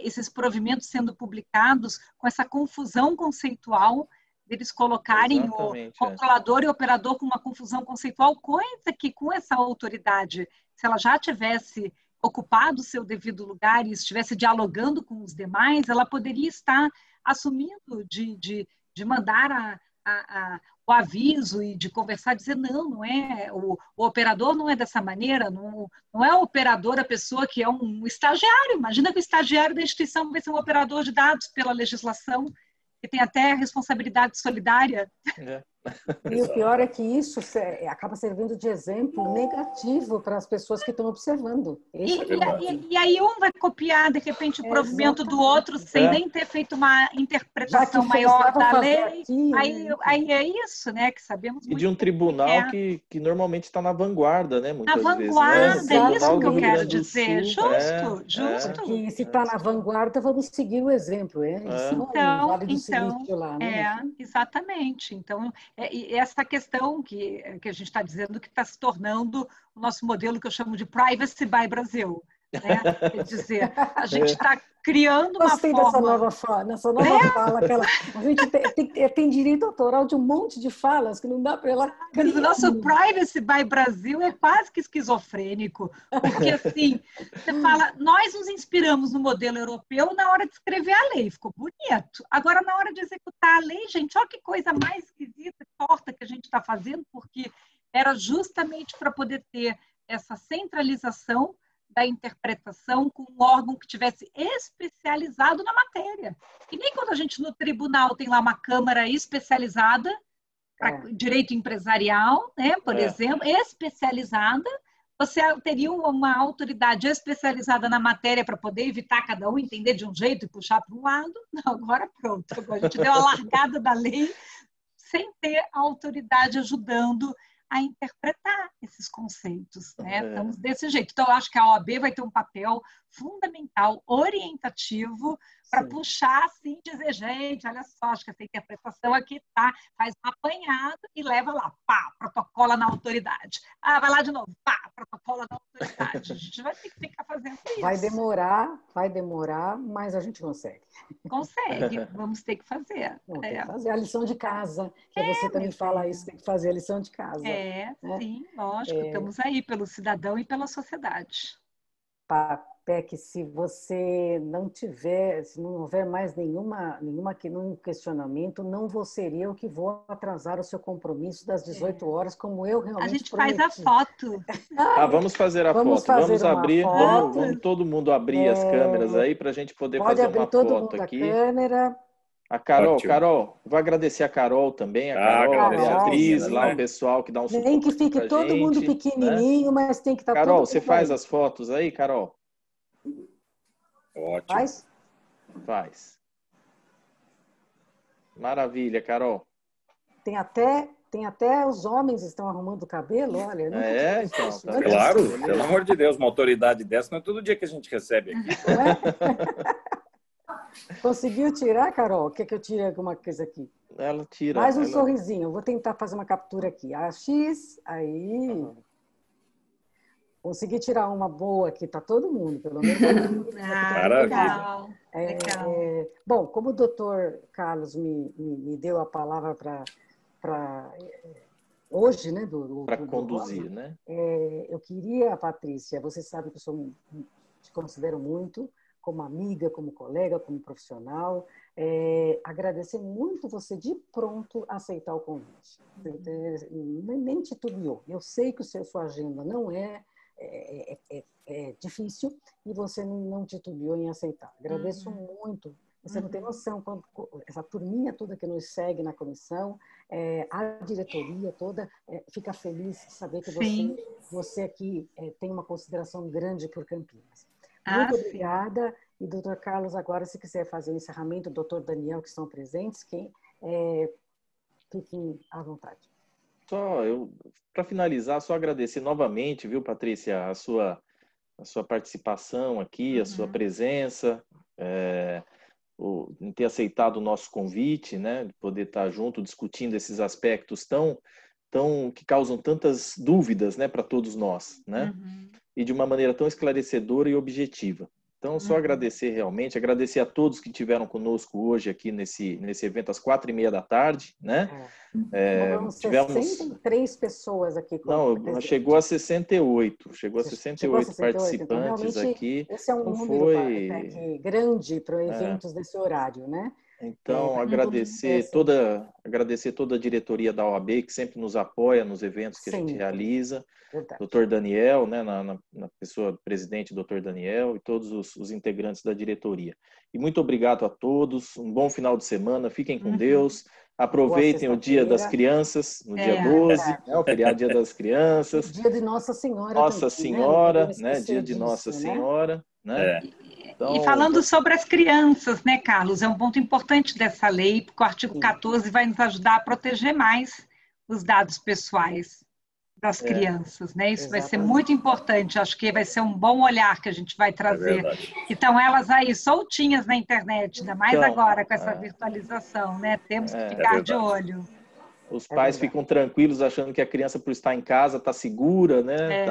esses provimentos sendo publicados com essa confusão conceitual, deles colocarem o controlador e o operador com uma confusão conceitual, coisa que com essa autoridade, se ela já tivesse ocupado o seu devido lugar e estivesse dialogando com os demais, ela poderia estar assumindo de mandar o aviso e de conversar, dizer não é, o operador não é dessa maneira, não é o operador a pessoa que é um estagiário. Imagina que o estagiário da instituição vai ser um operador de dados pela legislação, que tem até responsabilidade solidária. E o pior é que isso acaba servindo de exemplo negativo para as pessoas que estão observando. E aí um vai copiar, de repente, o provimento do outro sem nem ter feito uma interpretação maior da lei. Aqui, aí é isso, né? Que sabemos muito. E de um tribunal que normalmente está na vanguarda, né? Muitas vezes. Na vanguarda, é isso que eu quero dizer. Justo. Que se está na vanguarda, vamos seguir o exemplo. Então, Vale do Silício lá, né? Exatamente. Então, e essa questão que a gente está dizendo que está se tornando o nosso modelo que eu chamo de Privacy by Brasil. Né? Quer dizer, a gente está criando uma forma... Nessa nova fala, a gente tem direito autoral de um monte de falas que não dá para ela... Mas o nosso Privacy by Brasil é quase que esquizofrênico, porque assim, você fala, nós nos inspiramos no modelo europeu na hora de escrever a lei, ficou bonito. Agora, na hora de executar a lei, gente, olha que coisa mais esquisita, torta que a gente está fazendo, porque era justamente para poder ter essa centralização da interpretação com um órgão que tivesse especializado na matéria. E nem quando a gente no tribunal tem lá uma câmara especializada para direito empresarial, né, por exemplo, especializada, você teria uma autoridade especializada na matéria para poder evitar cada um entender de um jeito e puxar para um lado. Não, agora pronto. Agora a gente deu a largada da lei sem ter a autoridade ajudando a interpretar esses conceitos, né? Estamos desse jeito. Então, eu acho que a OAB vai ter um papel fundamental, orientativo, para puxar, assim, dizer, gente, olha só, acho que essa interpretação aqui tá, faz um apanhado e leva lá, pá, protocola na autoridade. Vai lá de novo, pá, protocola na autoridade. A gente vai ter que ficar fazendo isso. Vai demorar, mas a gente consegue. Consegue, vamos ter que fazer. Tem que fazer a lição de casa, que você também fala isso, tem que fazer a lição de casa. Sim, lógico, estamos aí pelo cidadão e pela sociedade. Peck, se você não tiver, se não houver mais nenhum questionamento, não seria eu que vou atrasar o seu compromisso das 18 horas, como eu realmente A gente prometi. faz a foto. Vamos fazer a foto. Vamos abrir, vamos todo mundo abrir as câmeras aí para a gente poder fazer uma foto aqui. Câmera. A Carol, vou agradecer a Carol também, a Beatriz, lá o pessoal que dá um suporte. Nem que fique todo mundo pequenininho, né? Mas tem que estar todo mundo. Carol, você faz as fotos aí, Carol? Ótimo. Faz. Maravilha, Carol. Tem até os homens estão arrumando o cabelo, olha. Então. Tá claro, pelo amor de Deus, uma autoridade dessa não é todo dia que a gente recebe aqui. Conseguiu tirar, Carol? Quer que eu tire alguma coisa aqui? Ela tira. Mais um sorrisinho. Eu vou tentar fazer uma captura aqui. A X, aí... Consegui tirar uma boa aqui, tá todo mundo, pelo menos. Maravilha. Legal. Bom, como o doutor Carlos me deu a palavra para hoje, né? Para conduzir, né? Eu queria, Patrícia, você sabe que eu sou te considero muito, como amiga, como colega, como profissional. Agradecer muito você de pronto aceitar o convite. Nem titubeou. Eu sei que sua agenda não é difícil e você não titubeou em aceitar. Agradeço muito. Você não tem noção, quando essa turminha toda que nos segue na comissão, a diretoria toda fica feliz de saber que você aqui tem uma consideração grande por Campinas. Muito obrigada. E, doutor Carlos, agora, se quiser fazer o encerramento, o doutor Daniel, que estão presentes, fiquem à vontade. Para finalizar, só agradecer novamente, viu, Patrícia, a sua participação aqui, a sua presença, em ter aceitado o nosso convite, né, de poder estar junto discutindo esses aspectos que causam tantas dúvidas, né, para todos nós, né, e de uma maneira tão esclarecedora e objetiva. Então, só agradecer realmente, agradecer a todos que estiveram conosco hoje aqui nesse evento às 4h30 da tarde, né? Tivemos 63 pessoas aqui. Não, chegou a 68. Chegou a 68 participantes então, aqui. Esse é um número grande para eventos desse horário, né? Então, agradecer toda a diretoria da OAB, que sempre nos apoia nos eventos que a gente realiza. Dr. Daniel, né, na pessoa presidente, Dr. Daniel, e todos os integrantes da diretoria. E muito obrigado a todos, um bom final de semana, fiquem com Deus, aproveitem o Dia das Crianças, no dia 12, né, o feriado Dia das Crianças. Dia de Nossa Senhora. Nossa Senhora, né, Dia de Nossa Senhora, né? Então, e falando sobre as crianças, né, Carlos, é um ponto importante dessa lei, porque o artigo 14 vai nos ajudar a proteger mais os dados pessoais das crianças, né? Isso vai ser muito importante, acho que vai ser um bom olhar que a gente vai trazer. Então, elas aí soltinhas na internet, ainda mais agora com essa virtualização, né? Temos que ficar de olho. Os pais ficam tranquilos achando que a criança, por estar em casa, está segura, né?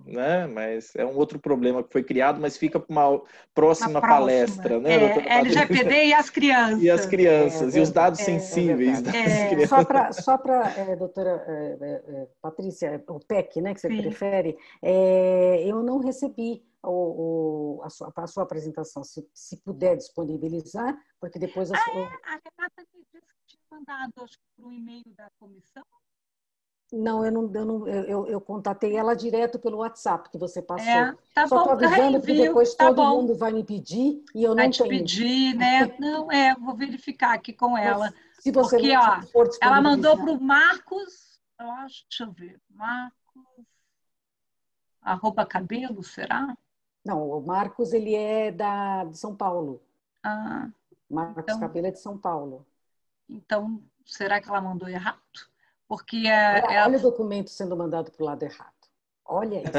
Né? Mas é um outro problema que foi criado, mas fica para uma próxima palestra, né? LGPD e as crianças. E as crianças, e os dados sensíveis das crianças. Só para, doutora Patrícia, o PEC, né, que você prefere, eu não recebi a sua apresentação, se puder disponibilizar, porque depois... A Renata me disse que tinha mandado, acho que por um e-mail da comissão. Não, eu contatei ela direto pelo WhatsApp que você passou. Tá Só estou avisando que depois todo mundo vai me pedir e eu não tenho. Vai te pedir, né? Não, vou verificar aqui com ela. Se você porque, ela mandou para o Marcos, eu acho, deixa eu ver, Marcos, @cabelo, será? Não, o Marcos, ele é de São Paulo. Marcos então, Cabelo é de São Paulo. Então, será que ela mandou errado? Porque olha o documento sendo mandado para o lado errado. Olha isso.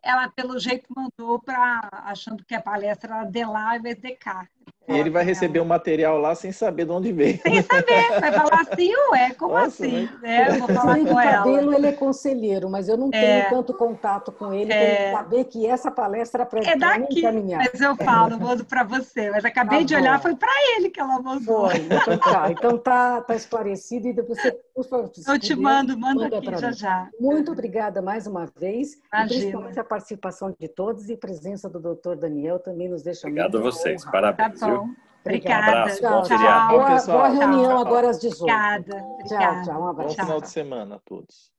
Ela, pelo jeito, mandou achando que a palestra era de lá ao invés de cá. E ele vai receber o material lá sem saber de onde veio. Sem saber. Vai falar assim, como assim? Eu vou falar com ela. O Cabelo, ele é conselheiro, mas eu não tenho tanto contato com ele para ele saber que essa palestra é para daqui, caminhar. Mas eu mando para você. Mas acabei de olhar, foi para ele que ela mandou. Então tá esclarecido e depois você, por favor, eu te mando aqui já. Muito obrigada mais uma vez. E principalmente a participação de todos e a presença do Dr. Daniel também nos deixa Obrigado muito a vocês. honrado. Parabéns. Tá bom. Obrigada. Abraço, bom feriado. Boa reunião agora às 18. Obrigada. Tchau. Um abraço. Bom final de semana a todos.